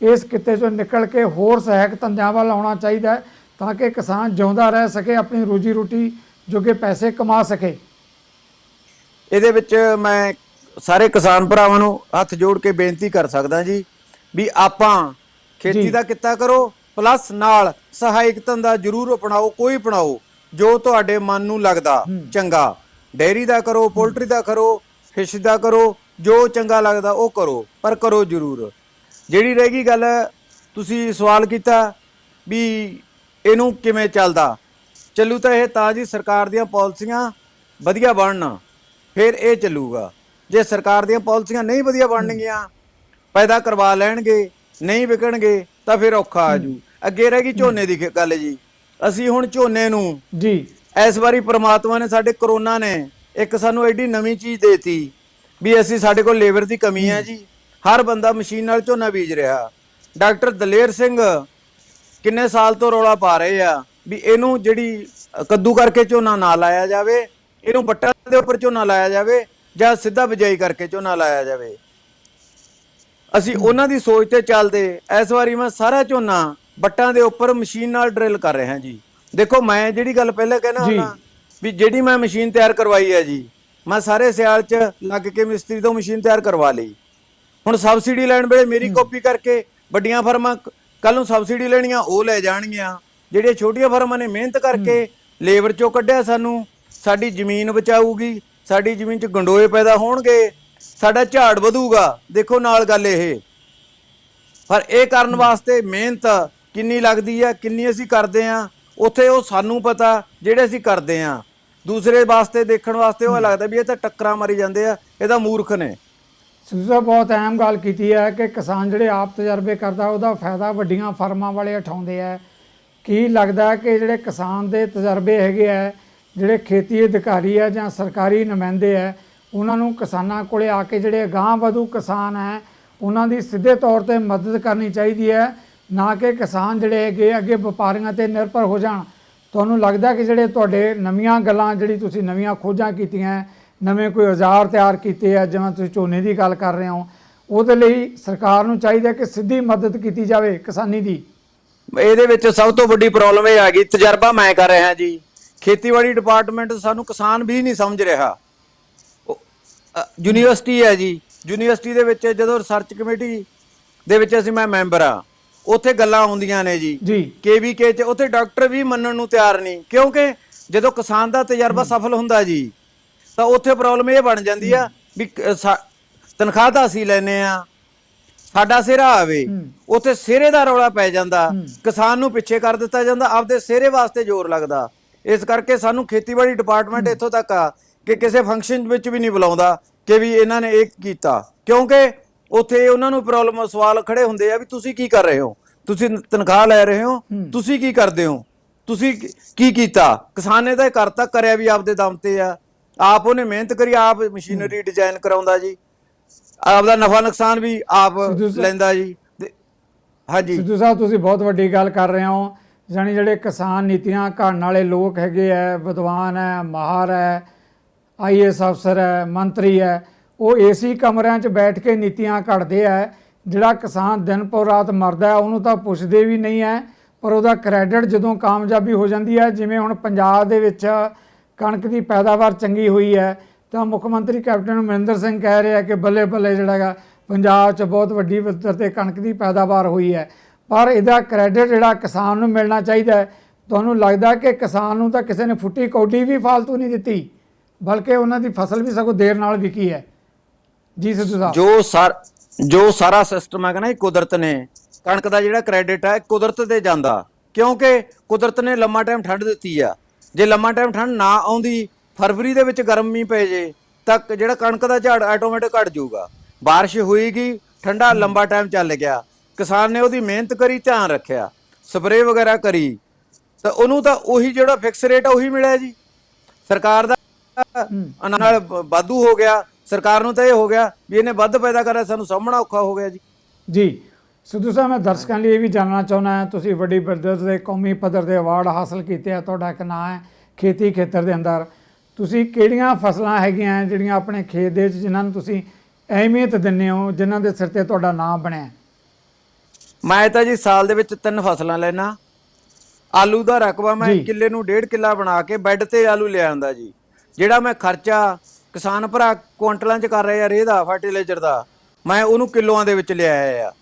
ਇਸ ਕਿੱਤੇ 'ਚੋਂ ਨਿਕਲ ਕੇ ਹੋਰ ਸਹਾਇਕ ਧੰਦਿਆਂ ਵੱਲ ਆਉਣਾ ਚਾਹੀਦਾ ਤਾਂ ਕਿ ਕਿਸਾਨ ਜਿਉਂਦਾ ਰਹਿ ਸਕੇ, ਆਪਣੀ ਰੋਜੀ ਰੋਟੀ ਜੋਗੇ ਪੈਸੇ ਕਮਾ ਸਕੇ? ਇਹਦੇ ਵਿੱਚ ਮੈਂ ਸਾਰੇ ਕਿਸਾਨ ਭਰਾਵਾਂ ਨੂੰ ਹੱਥ ਜੋੜ ਕੇ ਬੇਨਤੀ ਕਰ ਸਕਦਾ ਜੀ ਵੀ ਆਪਾਂ ਖੇਤੀ ਦਾ ਕਿੱਤਾ ਕਰੋ, ਪਲੱਸ ਨਾਲ ਸਹਾਇਕ ਧੰਦਾ ਜ਼ਰੂਰ ਅਪਣਾਓ, ਕੋਈ ਅਪਣਾਓ ਜੋ ਤੁਹਾਡੇ ਮਨ ਨੂੰ ਲੱਗਦਾ ਚੰਗਾ। ਡੇਅਰੀ ਦਾ ਕਰੋ, ਪੋਲਟਰੀ ਦਾ ਕਰੋ, ਫਿਸ਼ ਦਾ ਕਰੋ, ਜੋ ਚੰਗਾ ਲੱਗਦਾ ਉਹ ਕਰੋ, ਪਰ ਕਰੋ ਜ਼ਰੂਰ। ਜਿਹੜੀ ਰਹਿ ਗਈ ਗੱਲ, ਤੁਸੀਂ ਸਵਾਲ ਕੀਤਾ ਵੀ ਇਹਨੂੰ ਕਿਵੇਂ ਚੱਲੂ ਤਾਂ ਇਹ ਤਾਂ ਜੀ ਸਰਕਾਰ ਦੀਆਂ ਪਾਲਿਸੀਆਂ ਵਧੀਆ ਬਣਨ, ਫਿਰ ਇਹ ਚੱਲੂਗਾ। ਜੇ ਸਰਕਾਰ ਦੀਆਂ ਪਾਲਿਸੀਆਂ ਨਹੀਂ ਵਧੀਆ ਬਣਨਗੀਆਂ, ਪੈਦਾ ਕਰਵਾ ਲੈਣਗੇ, ਨਹੀਂ ਵਿਕਣਗੇ ਤਾਂ ਫਿਰ ਔਖਾ ਆ ਜੂ। ਅੱਗੇ ਰਹਿ ਗਈ ਝੋਨੇ ਦੀ ਗੱਲ ਜੀ। ਅਸੀਂ ਹੁਣ ਝੋਨੇ ਨੂੰ ਜੀ ਇਸ ਵਾਰੀ ਪ੍ਰਮਾਤਮਾ ਨੇ, ਸਾਡੇ ਕਰੋਨਾ ਨੇ ਇੱਕ ਸਾਨੂੰ ਐਡੀ ਨਵੀਂ ਚੀਜ਼ ਦੇਤੀ ਵੀ ਸਾਡੇ ਕੋਲ ਲੇਬਰ ਦੀ ਕਮੀ ਹੈ ਜੀ। ਹਰ ਬੰਦਾ ਮਸ਼ੀਨ ਨਾਲ ਝੋਨਾ ਬੀਜ ਰਿਹਾ। ਡਾਕਟਰ ਦਲੇਰ ਸਿੰਘ ਕਿੰਨੇ ਸਾਲ ਤੋਂ ਰੌਲਾ ਪਾ ਰਹੇ ਆ ਵੀ ਇਹਨੂੰ ਜਿਹੜੀ ਕੱਦੂ ਕਰਕੇ ਝੋਨਾ ਨਾ ਲਾਇਆ ਜਾਵੇ, ਇਹਨੂੰ ਪੱਟਾਂ ਦੇ ਉੱਪਰ ਝੋਨਾ ਲਾਇਆ ਜਾਵੇ ਜਾਂ ਸਿੱਧਾ ਬਿਜਾਈ ਕਰਕੇ ਝੋਨਾ ਲਾਇਆ ਜਾਵੇ। ਅਸੀਂ ਉਹਨਾਂ ਦੀ ਸੋਚ ਤੇ ਚੱਲਦੇ ਇਸ ਵਾਰੀ ਮੈਂ ਸਾਰਾ ਝੋਨਾ ਬੱਟਾਂ ਦੇ ਉੱਪਰ ਮਸ਼ੀਨ ਨਾਲ ਡਰਿਲ ਕਰ ਰਿਹਾ ਜੀ। ਦੇਖੋ, ਮੈਂ ਜਿਹੜੀ ਗੱਲ ਪਹਿਲਾਂ ਕਹਿਣਾ ਹੁੰਦਾ ਵੀ ਜਿਹੜੀ ਮੈਂ ਮਸ਼ੀਨ ਤਿਆਰ ਕਰਵਾਈ ਹੈ ਜੀ, ਮੈਂ ਸਾਰੇ ਸਿਆਲ 'ਚ ਲੱਗ ਕੇ ਮਿਸਤਰੀ ਤੋਂ ਮਸ਼ੀਨ ਤਿਆਰ ਕਰਵਾ ਲਈ। ਹੁਣ ਸਬਸਿਡੀ ਲੈਣ ਵੇਲੇ ਮੇਰੀ ਕਾਪੀ ਕਰਕੇ ਵੱਡੀਆਂ ਫਰਮਾਂ ਕੱਲ ਨੂੰ ਸਬਸਿਡੀ ਲੈਣੀਆਂ, ਉਹ ਲੈ ਜਾਣਗੀਆਂ। ਜਿਹੜੀਆਂ ਛੋਟੀਆਂ ਫਰਮਾਂ ਨੇ ਮਿਹਨਤ ਕਰਕੇ ਲੇਬਰ 'ਚੋਂ ਕੱਢਿਆ, ਸਾਡੀ ਜ਼ਮੀਨ ਬਚਾਊਗੀ, ਸਾਡੀ ਜ਼ਮੀਨ 'ਚ ਗੰਡੋਏ ਪੈਦਾ ਹੋਣਗੇ, ਸਾਡਾ ਝਾੜ ਵਧੂਗਾ। ਦੇਖੋ ਨਾਲ ਗੱਲ ਇਹ, ਪਰ ਇਹ ਕਰਨ ਵਾਸਤੇ ਮਿਹਨਤ ਕਿੰਨੀ ਲੱਗਦੀ ਆ, ਕਿੰਨੀ ਅਸੀਂ ਕਰਦੇ ਆ, ਉੱਥੇ ਉਹ ਸਾਨੂੰ ਪਤਾ ਜਿਹੜੇ ਅਸੀਂ ਕਰਦੇ ਆ। ਦੂਸਰੇ ਵਾਸਤੇ ਦੇਖਣ ਵਾਸਤੇ ਉਹ ਲੱਗਦਾ ਵੀ ਇਹ ਤਾਂ ਟੱਕਰਾਂ ਮਾਰੀ ਜਾਂਦੇ ਆ, ਇਹ ਤਾਂ ਮੂਰਖ ਨੇ। ਸਿੱਧੂ ਸਾਹਿਬ, ਬਹੁਤ ਅਹਿਮ ਗੱਲ ਕੀਤੀ ਹੈ ਕਿ ਕਿਸਾਨ ਜਿਹੜੇ ਆਪ ਤਜਰਬੇ ਕਰਦਾ ਉਹਦਾ ਫਾਇਦਾ ਵੱਡੀਆਂ ਫਰਮਾਂ ਵਾਲੇ ਉਠਾਉਂਦੇ ਆ। ਕੀ ਲੱਗਦਾ ਕਿ ਜਿਹੜੇ ਕਿਸਾਨ ਦੇ ਤਜਰਬੇ ਹੈਗੇ ਆ, ਜਿਹੜੇ ਖੇਤੀ ਅਧਿਕਾਰੀ ਆ ਜਾਂ ਸਰਕਾਰੀ ਨੁਮਾਇੰਦੇ ਆ, ਉਹਨਾਂ ਨੂੰ ਕਿਸਾਨਾਂ ਕੋਲੇ ਆ ਕੇ ਜਿਹੜੇ ਅਗਾਂਹ ਵਧੂ ਕਿਸਾਨ ਹੈ ਉਹਨਾਂ ਦੀ ਸਿੱਧੇ ਤੌਰ ਤੇ ਮਦਦ ਕਰਨੀ ਚਾਹੀਦੀ ਹੈ, ਨਾ ਕਿ ਕਿਸਾਨ ਜਿਹੜੇ ਹੈਗੇ ਅੱਗੇ ਵਪਾਰੀਆਂ ਤੇ ਨਿਰਭਰ ਹੋ ਜਾਣ। ਤੁਹਾਨੂੰ ਲੱਗਦਾ ਕਿ ਜਿਹੜੇ ਤੁਹਾਡੇ ਨਵੀਆਂ ਗੱਲਾਂ, ਜਿਹੜੀ ਤੁਸੀਂ ਨਵੀਆਂ ਖੋਜਾਂ ਕੀਤੀਆਂ, ਨਵੇਂ ਕੋਈ ਔਜ਼ਾਰ ਤਿਆਰ ਕੀਤੇ ਆ, ਜਿਵੇਂ ਤੁਸੀਂ ਝੋਨੇ ਦੀ ਗੱਲ ਕਰ ਰਹੇ ਹੋ, ਉਹਦੇ ਲਈ ਸਰਕਾਰ ਨੂੰ ਚਾਹੀਦਾ ਕਿ ਸਿੱਧੀ ਮਦਦ ਕੀਤੀ ਜਾਵੇ ਕਿਸਾਨੀ ਦੀ। ਇਹਦੇ ਵਿੱਚ ਸਭ ਤੋਂ ਵੱਡੀ ਪ੍ਰੋਬਲਮ ਇਹ ਆ ਗਈ, ਤਜਰਬਾ ਮੈਂ ਕਰ ਰਿਹਾ ਜੀ, ਖੇਤੀਬਾੜੀ ਡਿਪਾਰਟਮੈਂਟ ਸਾਨੂੰ ਕਿਸਾਨ ਵੀ ਨਹੀਂ ਸਮਝ ਰਿਹਾ। ਯੂਨੀਵਰਸਿਟੀ ਹੈ ਜੀ, ਯੂਨੀਵਰਸਿਟੀ ਦੇ ਵਿੱਚ ਜਦੋਂ ਰਿਸਰਚ ਕਮੇਟੀ ਦੇ ਵਿੱਚ ਮੈਂ ਮੈਂਬਰ ਆ, ਉੱਥੇ ਗੱਲਾਂ ਆਉਂਦੀਆਂ ਨੇ ਜੀ KVK ਚ, ਉੱਥੇ ਡਾਕਟਰ ਵੀ ਮੰਨਣ ਨੂੰ ਤਿਆਰ ਨਹੀਂ, ਕਿਉਂਕਿ ਜਦੋਂ ਕਿਸਾਨ ਦਾ ਤਜਰਬਾ ਸਫਲ ਹੁੰਦਾ ਜੀ ਤਾਂ ਉੱਥੇ ਪ੍ਰੋਬਲਮ ਇਹ ਬਣ ਜਾਂਦੀ ਆ ਵੀ ਤਨਖਾਹ ਤਾਂ ਅਸੀਂ ਲੈਨੇ ਆ, ਸਾਡਾ ਸਿਹਰਾ ਆਵੇ। ਉੱਥੇ ਸਿਹਰੇ ਦਾ ਰੌਲਾ ਪੈ ਜਾਂਦਾ, ਕਿਸਾਨ ਨੂੰ ਪਿੱਛੇ ਕਰ ਦਿੱਤਾ ਜਾਂਦਾ, ਆਪਦੇ ਸਿਹਰੇ ਵਾਸਤੇ ਜ਼ੋਰ ਲੱਗਦਾ। ਇਸ ਕਰਕੇ ਸਾਨੂੰ ਖੇਤੀਬਾੜੀ ਡਿਪਾਰਟਮੈਂਟ ਇੱਥੋਂ ਤੱਕ ਆ ਕਿ ਕਿਸੇ ਫੰਕਸ਼ਨ ਵਿੱਚ ਵੀ ਨਹੀਂ ਬੁਲਾਉਂਦਾ ਕਿ ਵੀ ਇਹਨਾਂ ਨੇ ਇਹ ਕੀਤਾ, ਕਿਉਂਕਿ ਉੱਥੇ ਉਹਨਾਂ ਨੂੰ ਪ੍ਰੋਬਲਮ ਸਵਾਲ ਖੜੇ ਹੁੰਦੇ ਆ ਵੀ ਤੁਸੀਂ ਕੀ ਕਰ ਰਹੇ ਹੋ, ਤੁਸੀਂ ਤਨਖਾਹ ਲੈ ਰਹੇ ਹੋ, ਤੁਸੀਂ ਕੀ ਕਰਦੇ ਹੋ, ਤੁਸੀਂ ਕੀ ਕੀਤਾ। ਕਿਸਾਨ ਨੇ ਤਾਂ ਇਹ ਕਰਤਾ, ਕਰਿਆ ਵੀ ਆਪਦੇ ਦਮ ਤੇ ਆ, ਆਪ ਉਹਨੇ ਮਿਹਨਤ ਕਰੀ, ਆਪ ਮਸ਼ੀਨਰੀ ਡਿਜ਼ਾਈਨ ਕਰਾਉਂਦਾ ਜੀ, ਆਪਦਾ ਨਫਾ ਨੁਕਸਾਨ ਵੀ ਆਪ ਲੈਂਦਾ ਜੀ। ਹਾਂਜੀ ਸਿੱਧੂ ਸਾਹਿਬ, ਤੁਸੀਂ ਬਹੁਤ ਵੱਡੀ ਗੱਲ ਕਰ ਰਹੇ ਹੋ। ਜਾਣੀ ਜਿਹੜੇ ਕਿਸਾਨ ਨੀਤੀਆਂ ਘੜਨ ਵਾਲੇ ਲੋਕ ਹੈਗੇ ਆ, ਵਿਦਵਾਨ ਹੈ, ਮਾਹਰ ਹੈ, IAS ਅਫਸਰ ਹੈ, ਮੰਤਰੀ ਹੈ, ਉਹ ਏਸੀ ਕਮਰਿਆਂ 'ਚ ਬੈਠ ਕੇ ਨੀਤੀਆਂ ਘੜਦੇ ਆ। ਜਿਹੜਾ ਕਿਸਾਨ ਦਿਨ ਪੋ ਰਾਤ ਮਰਦਾ ਹੈ ਉਹਨੂੰ ਤਾਂ ਪੁੱਛਦੇ ਵੀ ਨਹੀਂ ਹੈ, ਪਰ ਉਹਦਾ ਕ੍ਰੈਡਿਟ ਜਦੋਂ ਕਾਮਯਾਬੀ ਹੋ ਜਾਂਦੀ ਹੈ, ਜਿਵੇਂ ਹੁਣ ਪੰਜਾਬ ਦੇ ਵਿੱਚ ਕਣਕ ਦੀ ਪੈਦਾਵਾਰ ਚੰਗੀ ਹੋਈ ਹੈ ਤਾਂ ਮੁੱਖ ਮੰਤਰੀ ਕੈਪਟਨ ਅਮਰਿੰਦਰ ਸਿੰਘ ਕਹਿ ਰਿਹਾ ਕਿ ਬੱਲੇ ਬੱਲੇ ਜਿਹੜਾ ਹੈਗਾ ਪੰਜਾਬ 'ਚ ਬਹੁਤ ਵੱਡੀ ਪੱਧਰ 'ਤੇ ਕਣਕ ਦੀ ਪੈਦਾਵਾਰ ਹੋਈ ਹੈ, ਪਰ ਇਹਦਾ ਕ੍ਰੈਡਿਟ ਜਿਹੜਾ ਕਿਸਾਨ ਨੂੰ ਮਿਲਣਾ ਚਾਹੀਦਾ ਹੈ। ਤੁਹਾਨੂੰ ਲੱਗਦਾ ਕਿ ਕਿਸਾਨ ਨੂੰ ਤਾਂ ਕਿਸੇ ਨੇ ਫੁੱਟੀ ਕੌਡੀ ਵੀ ਫਾਲਤੂ ਨਹੀਂ ਦਿੱਤੀ, ਬਲਕਿ ਉਹਨਾਂ ਦੀ ਫਸਲ ਵੀ ਸਗੋਂ ਦੇਰ ਨਾਲ ਵਿਕੀ ਹੈ। ਜੀ ਸਿੱਧੂ ਸਾਹਿਬ, ਜੋ ਸਾਰਾ ਸਿਸਟਮ ਹੈਗਾ ਨਾ, ਕੁਦਰਤ ਨੇ ਕਣਕ ਦਾ ਜਿਹੜਾ ਕ੍ਰੈਡਿਟ ਹੈ ਕੁਦਰਤ ਤੇ ਜਾਂਦਾ, ਕਿਉਂਕਿ ਕੁਦਰਤ ਨੇ ਲੰਮਾ ਟਾਈਮ ਠੰਡ ਦਿੱਤੀ ਆ। ਜੇ ਲੰਮਾ ਟਾਈਮ ਠੰਡ ਨਾ ਆਉਂਦੀ, ਫਰਵਰੀ ਦੇ ਵਿੱਚ ਗਰਮ ਮੀਂਹ ਪੈ ਜੇ ਤਾਂ ਜਿਹੜਾ ਕਣਕ ਦਾ ਝਾੜ ਆਟੋਮੈਟਿਕ ਘਟ ਜਾਊਗਾ। ਬਾਰਿਸ਼ ਹੋਏਗੀ, ਠੰਡਾ ਲੰਬਾ ਟਾਈਮ ਚੱਲ ਗਿਆ, ਕਿਸਾਨ ਨੇ ਉਹਦੀ ਮਿਹਨਤ ਕਰੀ, ਧਿਆਨ ਰੱਖਿਆ, ਸਪਰੇਅ ਵਗੈਰਾ ਕਰੀ, ਤਾਂ ਉਹਨੂੰ ਤਾਂ ਉਹੀ ਜਿਹੜਾ ਫਿਕਸ ਰੇਟ ਆ ਉਹੀ ਮਿਲਿਆ ਜੀ। ਸਰਕਾਰ ਦਾ ਨਾਲ ਵਾਧੂ ਹੋ ਗਿਆ, ਸਰਕਾਰ ਨੂੰ ਤਾਂ ਇਹ ਹੋ ਗਿਆ ਵੀ ਇਹਨੇ ਵੱਧ ਪੈਦਾ ਕਰਿਆ, ਸਾਨੂੰ ਸਾਹਮਣਾ ਔਖਾ ਹੋ ਗਿਆ ਜੀ। ਜੀ ਸਿੱਧੂ ਸਾਹਿਬ, ਮੈਂ ਦਰਸ਼ਕਾਂ ਲਈ ਇਹ ਵੀ ਜਾਣਨਾ ਚਾਹੁੰਦਾ ਹਾਂ, ਤੁਸੀਂ ਵੱਡੀ ਪੱਧਰ ਦੇ ਕੌਮੀ ਪੱਧਰ ਦੇ ਅਵਾਰਡ ਹਾਸਲ ਕੀਤੇ ਆ, ਤੁਹਾਡਾ ਇੱਕ ਨਾਂ ਹੈ ਖੇਤੀ ਖੇਤਰ ਦੇ ਅੰਦਰ। ਤੁਸੀਂ ਕਿਹੜੀਆਂ ਫਸਲਾਂ ਹੈਗੀਆਂ ਜਿਹੜੀਆਂ ਆਪਣੇ ਖੇਤ ਦੇ ਵਿੱਚ ਜਿਨ੍ਹਾਂ ਨੂੰ ਤੁਸੀਂ ਅਹਿਮੀਅਤ ਦਿੰਦੇ ਹੋ, ਜਿਨ੍ਹਾਂ ਦੇ ਸਿਰ ਤੇ ਤੁਹਾਡਾ ਨਾਮ ਬਣਿਆ? ਮੈਂ ਤਾਂ ਜੀ ਸਾਲ ਦੇ ਵਿੱਚ 3 ਫਸਲਾਂ ਲੈਣਾ। ਆਲੂ ਦਾ ਰਕਬਾ ਮੈਂ ਕਿੱਲੇ ਨੂੰ 1.5 ਕਿੱਲਾ ਬਣਾ ਕੇ ਬੈੱਡ ਤੇ ਆਲੂ ਲਿਆ ਆਂਦਾ ਜੀ। ਜਿਹੜਾ ਮੈਂ ਖਰਚਾ ਕਿਸਾਨ ਭਰਾ ਕੁਇੰਟਲਾਂ 'ਚ ਕਰ ਰਹੇ ਆ ਰੇਹ ਦਾ, ਫਰਟੀਲਾਈਜ਼ਰ ਦਾ, ਮੈਂ ਉਹਨੂੰ ਕਿਲੋਆਂ ਦੇ ਵਿੱਚ ਲਿਆਇਆ ਆ।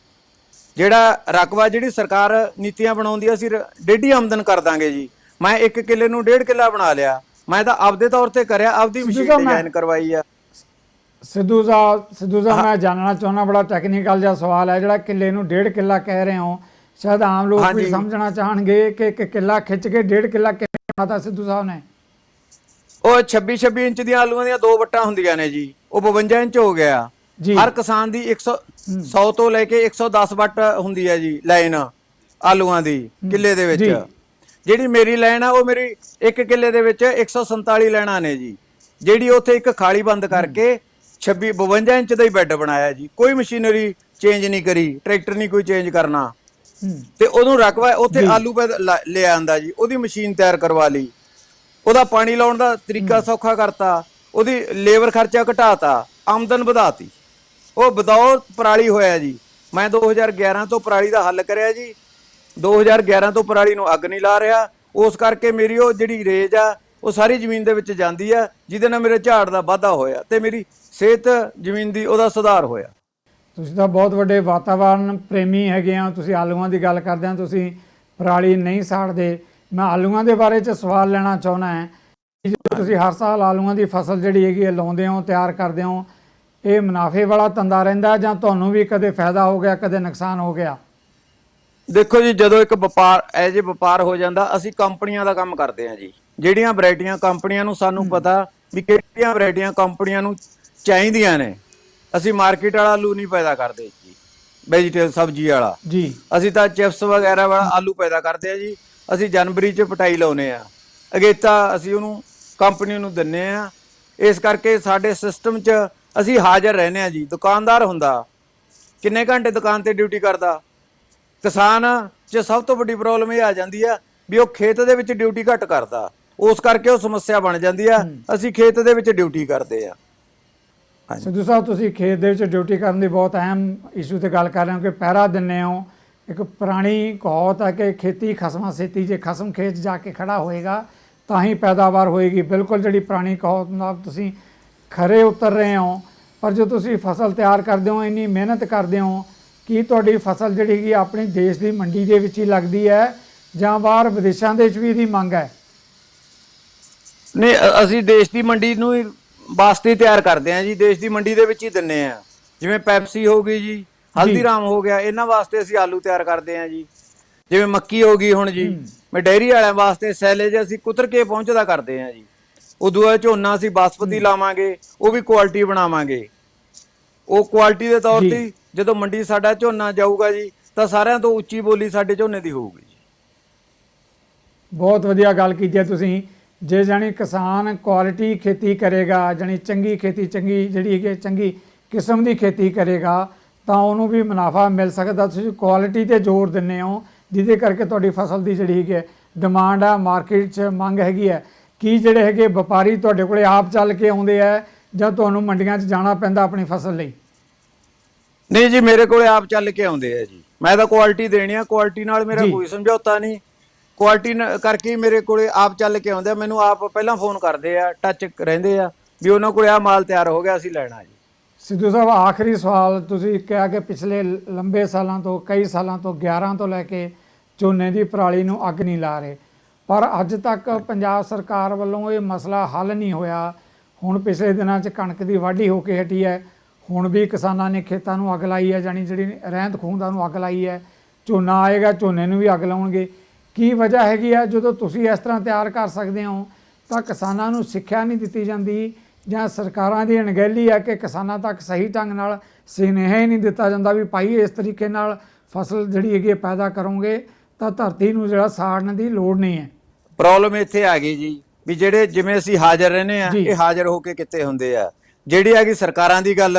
ਜਿਹੜਾ ਰਕਬਾ ਜਿਹੜੀ ਸਰਕਾਰ ਨੀਤੀਆਂ ਬਣਾਉਂਦੀ ਆ, ਅਸੀਂ ਡੇਢੀ ਆਮਦਨ ਕਰ ਦਾਂਗੇ ਜੀ। ਮੈਂ 1 ਕਿੱਲੇ ਨੂੰ 1.5 ਕਿੱਲਾ ਬਣਾ ਲਿਆ, ਮੈਂ ਤਾਂ ਆਪਦੇ ਤੌਰ ਤੇ ਕਰਿਆ, ਆਪਦੀ ਮਸ਼ੀਨ ਡਿਜ਼ਾਈਨ ਕਰਵਾਈ ਆ। ਸਿੱਧੂ ਸਾਹਿਬ ਮੈਂ ਜਾਣਨਾ ਚਾਹੁੰਦਾ, ਬੜਾ ਟੈਕਨੀਕਲ ਜਿਹਾ ਸਵਾਲ ਹੈ, ਜਿਹੜਾ ਕਿੱਲੇ ਨੂੰ 1.5 ਕਿੱਲਾ ਕਹਿ ਰਹੇ ਹੋ, ਸ਼ਾਇਦ ਆਮ ਲੋਕ ਵੀ ਸਮਝਣਾ ਚਾਹਣਗੇ ਕਿ 1 ਕਿੱਲਾ ਖਿੱਚ ਕੇ 1.5 ਕਿੱਲਾ ਕਿਵੇਂ ਬਣਾਤਾ ਸਿੱਧੂ ਸਾਹਿਬ ਨੇ? ਉਹ 26 ਇੰਚ ਦੀਆਂ ਆਲੂਆਂ ਦੀਆਂ 2 ਵੱਟਾਂ ਹੁੰਦੀਆਂ ਨੇ ਜੀ, ਉਹ 52 ਇੰਚ ਹੋ ਗਿਆ। ਹਰ ਕਿਸਾਨ ਦੀ 100 ਤੋਂ ਲੈ ਕੇ 110 ਵੱਟ ਹੁੰਦੀ ਹੈ ਜੀ ਲਾਈਨ ਆਲੂਆਂ ਦੀ ਕਿੱਲੇ ਦੇ ਵਿੱਚ। ਜਿਹੜੀ ਮੇਰੀ ਲਾਈਨ ਆ ਉਹ ਮੇਰੀ 1 ਕਿੱਲੇ ਦੇ ਵਿੱਚ 147 ਲਾਈਨਾਂ ਨੇ ਜੀ। ਜਿਹੜੀ ਉੱਥੇ ਇੱਕ ਖਾਲੀ ਬੰਦ ਕਰਕੇ 52 ਇੰਚ ਦਾ ਹੀ ਬੈੱਡ ਬਣਾਇਆ ਜੀ। ਕੋਈ ਮਸ਼ੀਨਰੀ ਚੇਂਜ ਨਹੀਂ ਕਰੀ, ਟਰੈਕਟਰ ਨਹੀਂ ਕੋਈ ਚੇਂਜ ਕਰਨਾ, ਤੇ ਉਹਨੂੰ ਰਕਬਾ ਉੱਥੇ ਆਲੂ ਲੈ ਆਂਦਾ ਜੀ। ਉਹਦੀ ਮਸ਼ੀਨ ਤਿਆਰ ਕਰਵਾ ਲਈ, ਉਹਦਾ ਪਾਣੀ ਲਾਉਣ ਦਾ ਤਰੀਕਾ ਸੌਖਾ ਕਰਤਾ, ਉਹਦੀ ਲੇਬਰ ਖਰਚਾ ਘਟਾਤਾ, ਆਮਦਨ ਵਧਾਤੀ। ਉਹ ਬਦੌਲਤ ਪਰਾਲੀ ਹੋਇਆ ਜੀ। ਮੈਂ 2011 ਤੋਂ ਪਰਾਲੀ ਦਾ ਹੱਲ ਕਰਿਆ ਜੀ। 2011 ਤੋਂ ਪਰਾਲੀ ਨੂੰ ਅੱਗ ਨਹੀਂ ਲਾ ਰਿਹਾ, ਉਸ ਕਰਕੇ ਮੇਰੀ ਉਹ ਜਿਹੜੀ ਰੇਜ ਆ ਉਹ ਸਾਰੀ ਜ਼ਮੀਨ ਦੇ ਵਿੱਚ ਜਾਂਦੀ ਆ, ਜਿਹਦੇ ਨਾਲ ਮੇਰੇ ਝਾੜ ਦਾ ਵਾਧਾ ਹੋਇਆ ਤੇ ਮੇਰੀ ਸਿਹਤ ਜ਼ਮੀਨ ਦੀ ਉਹਦਾ ਸੁਧਾਰ ਹੋਇਆ। ਤੁਸੀਂ ਤਾਂ ਬਹੁਤ ਵੱਡੇ ਵਾਤਾਵਰਨ ਪ੍ਰੇਮੀ ਹੈਗੇ ਆ। ਤੁਸੀਂ ਆਲੂਆਂ ਦੀ ਗੱਲ ਕਰਦੇ ਆ, ਤੁਸੀਂ ਪਰਾਲੀ ਨਹੀਂ ਸਾੜਦੇ। ਮੈਂ ਆਲੂਆਂ ਦੇ ਬਾਰੇ 'ਚ ਸਵਾਲ ਲੈਣਾ ਚਾਹੁੰਦਾ ਹੈ ਕਿ ਤੁਸੀਂ ਹਰ ਸਾਲ ਆਲੂਆਂ ਦੀ ਫਸਲ ਜਿਹੜੀ ਹੈਗੀ ਲਾਉਂਦੇ ਹੋ, ਤਿਆਰ ਕਰਦੇ ਹੋ, ਇਹ ਮੁਨਾਫੇ ਵਾਲਾ ਧੰਦਾ ਰਹਿੰਦਾ ਜਾਂ ਤੁਹਾਨੂੰ ਵੀ ਕਦੇ ਫਾਇਦਾ ਹੋ ਗਿਆ, ਕਦੇ ਨੁਕਸਾਨ ਹੋ ਗਿਆ? ਦੇਖੋ ਜੀ, ਜਦੋਂ ਇੱਕ ਵਪਾਰ ਹੋ ਜਾਂਦਾ, ਅਸੀਂ ਕੰਪਨੀਆਂ ਦਾ ਕੰਮ ਕਰਦੇ ਹਾਂ ਜੀ। ਜਿਹੜੀਆਂ ਵੈਰਾਈਟੀਆਂ ਕੰਪਨੀਆਂ ਨੂੰ ਸਾਨੂੰ ਪਤਾ ਵੀ ਕਿਹੜੀਆਂ ਵੈਰਾਈਟੀਆਂ ਕੰਪਨੀਆਂ ਨੂੰ ਚਾਹੀਦੀਆਂ ਨੇ, ਅਸੀਂ ਮਾਰਕੀਟ ਵਾਲਾ ਆਲੂ ਨਹੀਂ ਪੈਦਾ ਕਰਦੇ ਜੀ, ਵੈਜੀਟੇਬਲ ਸਬਜ਼ੀ ਵਾਲਾ ਜੀ। ਅਸੀਂ ਤਾਂ ਚਿਪਸ ਵਗੈਰਾ ਵਾਲਾ ਆਲੂ ਪੈਦਾ ਕਰਦੇ ਆ ਜੀ। ਅਸੀਂ ਜਨਵਰੀ 'ਚ ਪਟਾਈ ਲਾਉਨੇ ਆ, ਅਗੇਤਾ ਅਸੀਂ ਉਹਨੂੰ ਕੰਪਨੀ ਨੂੰ ਦਿੰਨੇ ਆ। ਇਸ ਕਰਕੇ ਸਾਡੇ ਸਿਸਟਮ 'ਚ ਅਸੀਂ ਹਾਜ਼ਰ ਰਹਿੰਦੇ ਆ ਜੀ। ਦੁਕਾਨਦਾਰ ਹੁੰਦਾ ਕਿੰਨੇ ਘੰਟੇ ਦੁਕਾਨ ਤੇ ਡਿਊਟੀ ਕਰਦਾ, ਕਿਸਾਨ 'ਚ ਸਭ ਤੋਂ ਵੱਡੀ ਪ੍ਰੋਬਲਮ ਇਹ ਆ ਜਾਂਦੀ ਆ ਵੀ ਉਹ ਖੇਤ ਦੇ ਵਿੱਚ ਡਿਊਟੀ ਘੱਟ ਕਰਦਾ, ਉਸ ਕਰਕੇ ਉਹ ਸਮੱਸਿਆ ਬਣ ਜਾਂਦੀ ਆ। ਅਸੀਂ ਖੇਤ ਦੇ ਵਿੱਚ ਡਿਊਟੀ ਕਰਦੇ ਆ। ਹਾਂਜੀ। ਸਿੱਧੂ ਸਾਹਿਬ, ਤੁਸੀਂ ਖੇਤ ਦੇ ਵਿੱਚ ਡਿਊਟੀ ਕਰਨ ਦੀ ਬਹੁਤ ਅਹਿਮ ਇਸ਼ੂ ਤੇ ਗੱਲ ਕਰ ਰਹੇ ਹੋ ਕਿ ਪਹਿਰਾ ਦਿੰਦੇ ਹੋ। ਇੱਕ ਪੁਰਾਣੀ ਕਹਾਵਤ ਹੈ ਕਿ ਖੇਤੀ ਖਸਮਾਂ ਸੇਤੀ, ਜੇ ਖਸਮ ਖੇਤ ਜਾ ਕੇ ਖੜਾ ਹੋਏਗਾ ਤਾਂ ਹੀ ਪੈਦਾਵਾਰ ਹੋਏਗੀ। ਬਿਲਕੁਲ ਜਿਹੜੀ ਪੁਰਾਣੀ ਕਹਾਵਤ ਨਾਲ ਤੁਸੀਂ ਖਰੇ ਉਤਰ ਰਹੇ ਹੋ। ਪਰ ਜੋ ਤੁਸੀਂ ਫਸਲ ਤਿਆਰ ਕਰਦੇ ਹੋ, ਇੰਨੀ ਮਿਹਨਤ ਕਰਦੇ ਹੋ, ਕੀ ਤੁਹਾਡੀ ਫਸਲ ਜਿਹੜੀ ਹੈਗੀ ਆਪਣੀ ਦੇਸ਼ ਦੀ ਮੰਡੀ ਦੇ ਵਿੱਚ ਹੀ ਲੱਗਦੀ ਹੈ ਜਾਂ ਬਾਹਰ ਵਿਦੇਸ਼ਾਂ ਦੇ ਵਿੱਚ ਵੀ ਇਹਦੀ ਮੰਗ ਹੈ? ਨਹੀਂ, ਅਸੀਂ ਦੇਸ਼ ਦੀ ਮੰਡੀ ਨੂੰ ਹੀ ਵਾਸਤੇ ਤਿਆਰ ਕਰਦੇ ਹਾਂ ਜੀ, ਦੇਸ਼ ਦੀ ਮੰਡੀ ਦੇ ਵਿੱਚ ਹੀ ਦਿੰਨੇ ਆ। ਜਿਵੇਂ ਪੈਪਸੀ ਹੋ ਗਈ ਜੀ, ਹਲਦੀਰਾਮ ਹੋ ਗਿਆ, ਇਹਨਾਂ ਵਾਸਤੇ ਅਸੀਂ ਆਲੂ ਤਿਆਰ ਕਰਦੇ ਹਾਂ ਜੀ। ਜਿਵੇਂ ਮੱਕੀ ਹੋ ਗਈ ਹੁਣ ਜੀ, ਮੈਂ ਡੇਅਰੀ ਵਾਲਿਆਂ ਵਾਸਤੇ ਸੈਲੇਜ ਅਸੀਂ ਕੁਤਰ ਕੇ ਪਹੁੰਚਦਾ ਕਰਦੇ ਹਾਂ ਜੀ। ਉਦੋਂ ਬਾਅਦ ਝੋਨਾ ਅਸੀਂ ਬਾਸਪਤੀ ਲਾਵਾਂਗੇ, ਉਹ ਵੀ ਕੁਆਲਿਟੀ ਬਣਾਵਾਂਗੇ। ਉਹ ਕੁਆਲਿਟੀ ਦੇ ਤੌਰ ਤੇ ਜਦੋਂ ਮੰਡੀ ਸਾਡਾ ਝੋਨਾ ਜਾਊਗਾ ਜੀ ਤਾਂ ਸਾਰਿਆਂ ਤੋਂ ਉੱਚੀ ਬੋਲੀ ਸਾਡੇ ਝੋਨੇ ਦੀ ਹੋਊਗੀ ਜੀ। ਬਹੁਤ ਵਧੀਆ ਗੱਲ ਕੀਤੀ ਹੈ ਤੁਸੀਂ। ਜੇ ਜਾਣੀ ਕਿਸਾਨ ਕੁਆਲਿਟੀ ਖੇਤੀ ਕਰੇਗਾ, ਜਾਣੀ ਚੰਗੀ ਖੇਤੀ, ਚੰਗੀ ਜਿਹੜੀ ਹੈਗੀ ਚੰਗੀ ਕਿਸਮ ਦੀ ਖੇਤੀ ਕਰੇਗਾ ਤਾਂ ਉਹਨੂੰ ਵੀ ਮੁਨਾਫਾ ਮਿਲ ਸਕਦਾ। ਤੁਸੀਂ ਕੁਆਲਿਟੀ ਤੇ ਜ਼ੋਰ ਦਿੰਦੇ ਹੋ, ਜਿਹਦੇ ਕਰਕੇ ਤੁਹਾਡੀ ਫਸਲ ਦੀ ਜਿਹੜੀ ਹੈਗੀ ਡਿਮਾਂਡ ਆ, ਮਾਰਕੀਟ 'ਚ ਮੰਗ ਹੈਗੀ ਹੈ। ਕੀ ਜਿਹੜੇ ਹੈਗੇ ਵਪਾਰੀ ਤੁਹਾਡੇ ਕੋਲੇ ਆਪ ਚੱਲ ਕੇ ਆਉਂਦੇ ਆ ਜਾਂ ਤੁਹਾਨੂੰ ਮੰਡੀਆਂ 'ਚ ਜਾਣਾ ਪੈਂਦਾ ਆਪਣੀ ਫਸਲ ਲਈ? ਨਹੀਂ ਜੀ, ਮੇਰੇ ਕੋਲੇ ਆਪ ਚੱਲ ਕੇ ਆਉਂਦੇ ਆ ਜੀ। ਮੈਂ ਤਾਂ ਕੁਆਲਿਟੀ ਦੇਣੀ ਆ, ਕੁਆਲਿਟੀ ਨਾਲ ਮੇਰਾ ਕੋਈ ਸਮਝੌਤਾ ਨਹੀਂ। ਕੁਆਲਿਟੀ ਕਰਕੇ ਹੀ ਮੇਰੇ ਕੋਲੇ ਆਪ ਚੱਲ ਕੇ ਆਉਂਦੇ ਆ। ਮੈਨੂੰ ਆਪ ਪਹਿਲਾਂ ਫੋਨ ਕਰਦੇ ਆ, ਟੱਚ ਰਹਿੰਦੇ ਆ ਵੀ ਉਹਨਾਂ ਕੋਲੇ ਆ ਮਾਲ ਤਿਆਰ ਹੋ ਗਿਆ, ਅਸੀਂ ਲੈਣਾ ਜੀ। ਸਿੱਧੂ ਸਾਹਿਬ, ਆਖਰੀ ਸਵਾਲ, ਤੁਸੀਂ ਕਿਹਾ ਕਿ ਪਿਛਲੇ ਲੰਬੇ ਸਾਲਾਂ ਤੋਂ, ਕਈ ਸਾਲਾਂ ਤੋਂ 11 ਤੋਂ ਲੈ ਕੇ ਝੋਨੇ ਦੀ ਪਰਾਲੀ ਨੂੰ ਅੱਗ ਨਹੀਂ ਲਾ ਰਹੇ, ਪਰ ਅੱਜ ਤੱਕ ਪੰਜਾਬ ਸਰਕਾਰ ਵੱਲੋਂ ਇਹ ਮਸਲਾ ਹੱਲ ਨਹੀਂ ਹੋਇਆ। ਹੁਣ ਪਿਛਲੇ ਦਿਨਾਂ 'ਚ ਕਣਕ ਦੀ ਵਾਢੀ ਹੋ ਕੇ ਹਟੀ ਹੈ, ਹੁਣ ਵੀ ਕਿਸਾਨਾਂ ਨੇ ਖੇਤਾਂ ਨੂੰ ਅੱਗ ਲਾਈ ਹੈ, ਜਾਣੀ ਜਿਹੜੀ ਰਹਿੰਦ ਖੂੰਹਦਾਂ ਨੂੰ ਅੱਗ ਲਾਈ ਹੈ। ਝੋਨਾ ਆਏਗਾ, ਝੋਨੇ ਨੂੰ ਵੀ ਅੱਗ ਲਾਉਣਗੇ। ਕੀ ਵਜ੍ਹਾ ਹੈਗੀ ਹੈ? ਜਦੋਂ ਤੁਸੀਂ ਇਸ ਤਰ੍ਹਾਂ ਤਿਆਰ ਕਰ ਸਕਦੇ ਹੋ ਤਾਂ ਕਿਸਾਨਾਂ ਨੂੰ ਸਿੱਖਿਆ ਨਹੀਂ ਦਿੱਤੀ ਜਾਂਦੀ ਜਾਂ ਸਰਕਾਰਾਂ ਦੀ ਅਣਗਹਿਲੀ ਹੈ ਕਿ ਕਿਸਾਨਾਂ ਤੱਕ ਸਹੀ ਢੰਗ ਨਾਲ ਸੁਨੇਹਾ ਹੀ ਨਹੀਂ ਦਿੱਤਾ ਜਾਂਦਾ ਵੀ ਭਾਈ ਇਸ ਤਰੀਕੇ ਨਾਲ ਫਸਲ ਜਿਹੜੀ ਹੈਗੀ ਪੈਦਾ ਕਰੋਗੇ ਤਾਂ ਧਰਤੀ ਨੂੰ ਜਿਹੜਾ ਸਾੜਨ ਦੀ ਲੋੜ ਨਹੀਂ ਹੈ। ਪ੍ਰੋਬਲਮ ਇੱਥੇ ਆ ਗਈ ਜੀ ਵੀ ਜਿਹੜੇ ਜਿਵੇਂ ਅਸੀਂ ਹਾਜ਼ਰ ਰਹਿੰਦੇ ਆ, ਇਹ ਹਾਜ਼ਰ ਹੋ ਕੇ ਕਿੱਥੇ ਹੁੰਦੇ ਆ। ਜਿਹੜੀ ਹੈਗੀ ਸਰਕਾਰਾਂ ਦੀ ਗੱਲ,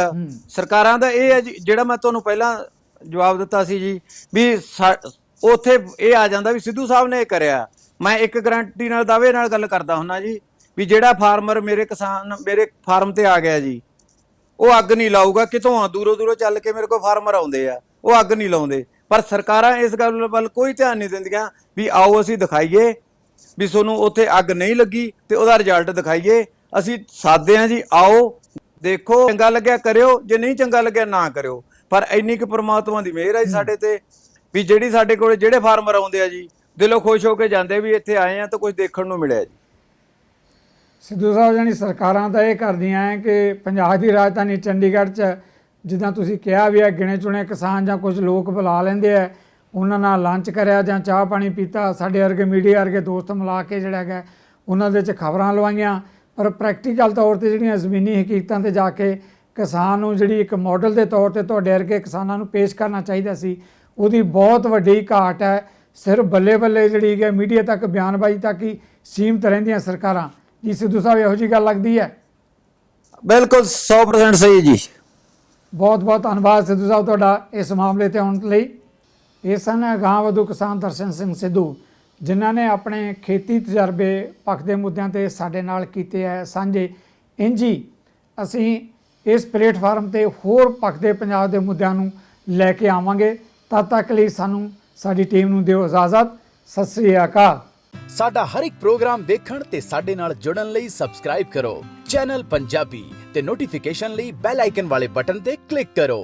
ਸਰਕਾਰਾਂ ਦਾ ਇਹ ਹੈ ਜੀ, ਜਿਹੜਾ ਮੈਂ ਤੁਹਾਨੂੰ ਪਹਿਲਾਂ ਜਵਾਬ ਦਿੱਤਾ ਸੀ ਜੀ ਵੀ ਉੱਥੇ ਇਹ ਆ ਜਾਂਦਾ ਵੀ ਸਿੱਧੂ ਸਾਹਿਬ ਨੇ ਇਹ ਕਰਿਆ। ਮੈਂ ਇੱਕ ਗਰੰਟੀ ਨਾਲ, ਦਾਅਵੇ ਨਾਲ ਗੱਲ ਕਰਦਾ ਹੁੰਦਾ ਜੀ ਵੀ ਜਿਹੜਾ ਫਾਰਮਰ ਮੇਰੇ ਫਾਰਮ ਤੇ ਆ ਗਿਆ ਜੀ, ਉਹ ਅੱਗ ਨਹੀਂ ਲਾਊਗਾ। ਕਿਤੋਂ ਆ ਦੂਰੋਂ ਦੂਰੋਂ ਚੱਲ ਕੇ ਮੇਰੇ ਕੋਲ ਫਾਰਮਰ ਆਉਂਦੇ ਆ, ਉਹ ਅੱਗ ਨਹੀਂ ਲਾਉਂਦੇ। ਪਰ ਸਰਕਾਰਾਂ ਇਸ ਗੱਲ ਵੱਲ ਕੋਈ ਧਿਆਨ ਨਹੀਂ ਦਿੰਦੀਆਂ ਵੀ ਆਓ ਅਸੀਂ ਦਿਖਾਈਏ ਵੀ ਤੁਹਾਨੂੰ ਉੱਥੇ ਅੱਗ ਨਹੀਂ ਲੱਗੀ ਤੇ ਉਹਦਾ ਰਿਜ਼ਲਟ ਦਿਖਾਈਏ। ਅਸੀਂ ਸਾਦੇ ਹਾਂ ਜੀ, ਆਓ ਦੇਖੋ, ਚੰਗਾ ਲੱਗਿਆ ਕਰਿਓ, ਜੇ ਨਹੀਂ ਚੰਗਾ ਲੱਗਿਆ ਨਾ ਕਰਿਓ। ਪਰ ਇੰਨੀ ਕੁ ਪ੍ਰਮਾਤਮਾ ਦੀ ਮਿਹਰ ਹੈ ਜੀ ਸਾਡੇ ਤੇ ਵੀ ਜਿਹੜੀ ਸਾਡੇ ਕੋਲ ਜਿਹੜੇ ਫਾਰਮਰ ਆਉਂਦੇ ਆ ਜੀ, ਦਿਲੋਂ ਖੁਸ਼ ਹੋ ਕੇ ਜਾਂਦੇ ਵੀ ਇੱਥੇ ਆਏ ਆ ਤਾਂ ਕੁਝ ਦੇਖਣ ਨੂੰ ਮਿਲਿਆ ਜੀ। ਸਿੱਧੂ ਸਾਹਿਬ, ਜਾਣੀ ਸਰਕਾਰਾਂ ਤਾਂ ਇਹ ਕਰਦੀਆਂ ਹੈ ਕਿ ਪੰਜਾਬ ਦੀ ਰਾਜਧਾਨੀ ਚੰਡੀਗੜ੍ਹ 'ਚ ਜਿੱਦਾਂ ਤੁਸੀਂ ਕਿਹਾ ਵੀ ਹੈ, ਗਿਣੇ ਚੁਣੇ ਕਿਸਾਨ ਜਾਂ ਕੁਝ ਲੋਕ ਬੁਲਾ ਲੈਂਦੇ ਆ, ਉਹਨਾਂ ਨਾਲ ਲੰਚ ਕਰਿਆ ਜਾਂ ਚਾਹ ਪਾਣੀ ਪੀਤਾ, ਸਾਡੇ ਵਰਗੇ ਮੀਡੀਆ ਵਰਗੇ ਦੋਸਤ ਮਿਲਾ ਕੇ ਜਿਹੜਾ ਹੈਗਾ ਉਹਨਾਂ ਦੇ 'ਚ ਖਬਰਾਂ ਲਵਾਈਆਂ। ਪਰ ਪ੍ਰੈਕਟੀਕਲ ਤੌਰ ਤੇ ਜਿਹੜੀਆਂ ਜ਼ਮੀਨੀ ਹਕੀਕਤਾਂ ਤੇ ਜਾ ਕੇ ਕਿਸਾਨ ਨੂੰ ਜਿਹੜੀ ਇੱਕ ਮਾਡਲ ਦੇ ਤੌਰ ਤੇ ਤੁਹਾਡੇ ਵਰਗੇ ਕਿਸਾਨਾਂ ਨੂੰ ਪੇਸ਼ ਕਰਨਾ ਚਾਹੀਦਾ ਸੀ, ਉਹਦੀ ਬਹੁਤ ਵੱਡੀ ਘਾਟ ਹੈ। ਸਿਰਫ ਬੱਲੇ ਬੱਲੇ ਜਿਹੜੀ ਹੈ ਮੀਡੀਆ ਤੱਕ, ਬਿਆਨਬਾਜ਼ੀ ਤੱਕ ਹੀ ਸੀਮਤ ਰਹਿੰਦੀਆਂ ਸਰਕਾਰਾਂ। ਜੀ ਸਿੱਧੂ ਸਾਹਿਬ, ਇਹੋ ਜਿਹੀ ਗੱਲ ਲੱਗਦੀ ਹੈ? ਬਿਲਕੁਲ 100% ਸਹੀ ਜੀ। ਬਹੁਤ ਬਹੁਤ ਧੰਨਵਾਦ ਸਿੱਧੂ ਸਾਹਿਬ ਤੁਹਾਡਾ ਇਸ ਮਾਮਲੇ ਤੇ ਆਉਣ ਲਈ। ਇਹ ਸਨ ਅਗਾਂਹਵਧੂ ਕਿਸਾਨ ਦਰਸ਼ਨ ਸਿੰਘ ਸਿੱਧੂ, ਜਿਨ੍ਹਾਂ ਨੇ ਆਪਣੇ ਖੇਤੀ ਤਜਰਬੇ ਪੱਖ ਦੇ ਮੁੱਦਿਆਂ ਤੇ ਸਾਡੇ ਨਾਲ ਕੀਤੇ ਹੈ ਸਾਂਝੇ। ਇੰਝ ਹੀ ਅਸੀਂ ਇਸ ਪਲੇਟਫਾਰਮ ਤੇ ਹੋਰ ਪੱਖ ਦੇ ਪੰਜਾਬ ਦੇ ਮੁੱਦਿਆਂ ਨੂੰ ਲੈ ਕੇ ਆਵਾਂਗੇ। ਤਦ ਤੱਕ ਲਈ ਸਾਨੂੰ, ਸਾਡੀ ਟੀਮ ਨੂੰ ਦਿਓ ਇਜਾਜ਼ਤ। ਸਤਿ ਸ੍ਰੀ ਅਕਾਲ। ਸਾਡਾ ਹਰ ਇੱਕ ਪ੍ਰੋਗਰਾਮ ਦੇਖਣ ਤੇ ਸਾਡੇ ਨਾਲ ਜੁੜਨ ਲਈ ਸਬਸਕ੍ਰਾਈਬ ਕਰੋ ਚੈਨਲ ਪੰਜਾਬੀ ਤੇ ਨੋਟੀਫਿਕੇਸ਼ਨ ਲਈ ਬੈਲ ਆਈਕਨ ਵਾਲੇ ਬਟਨ ਤੇ ਕਲਿੱਕ ਕਰੋ।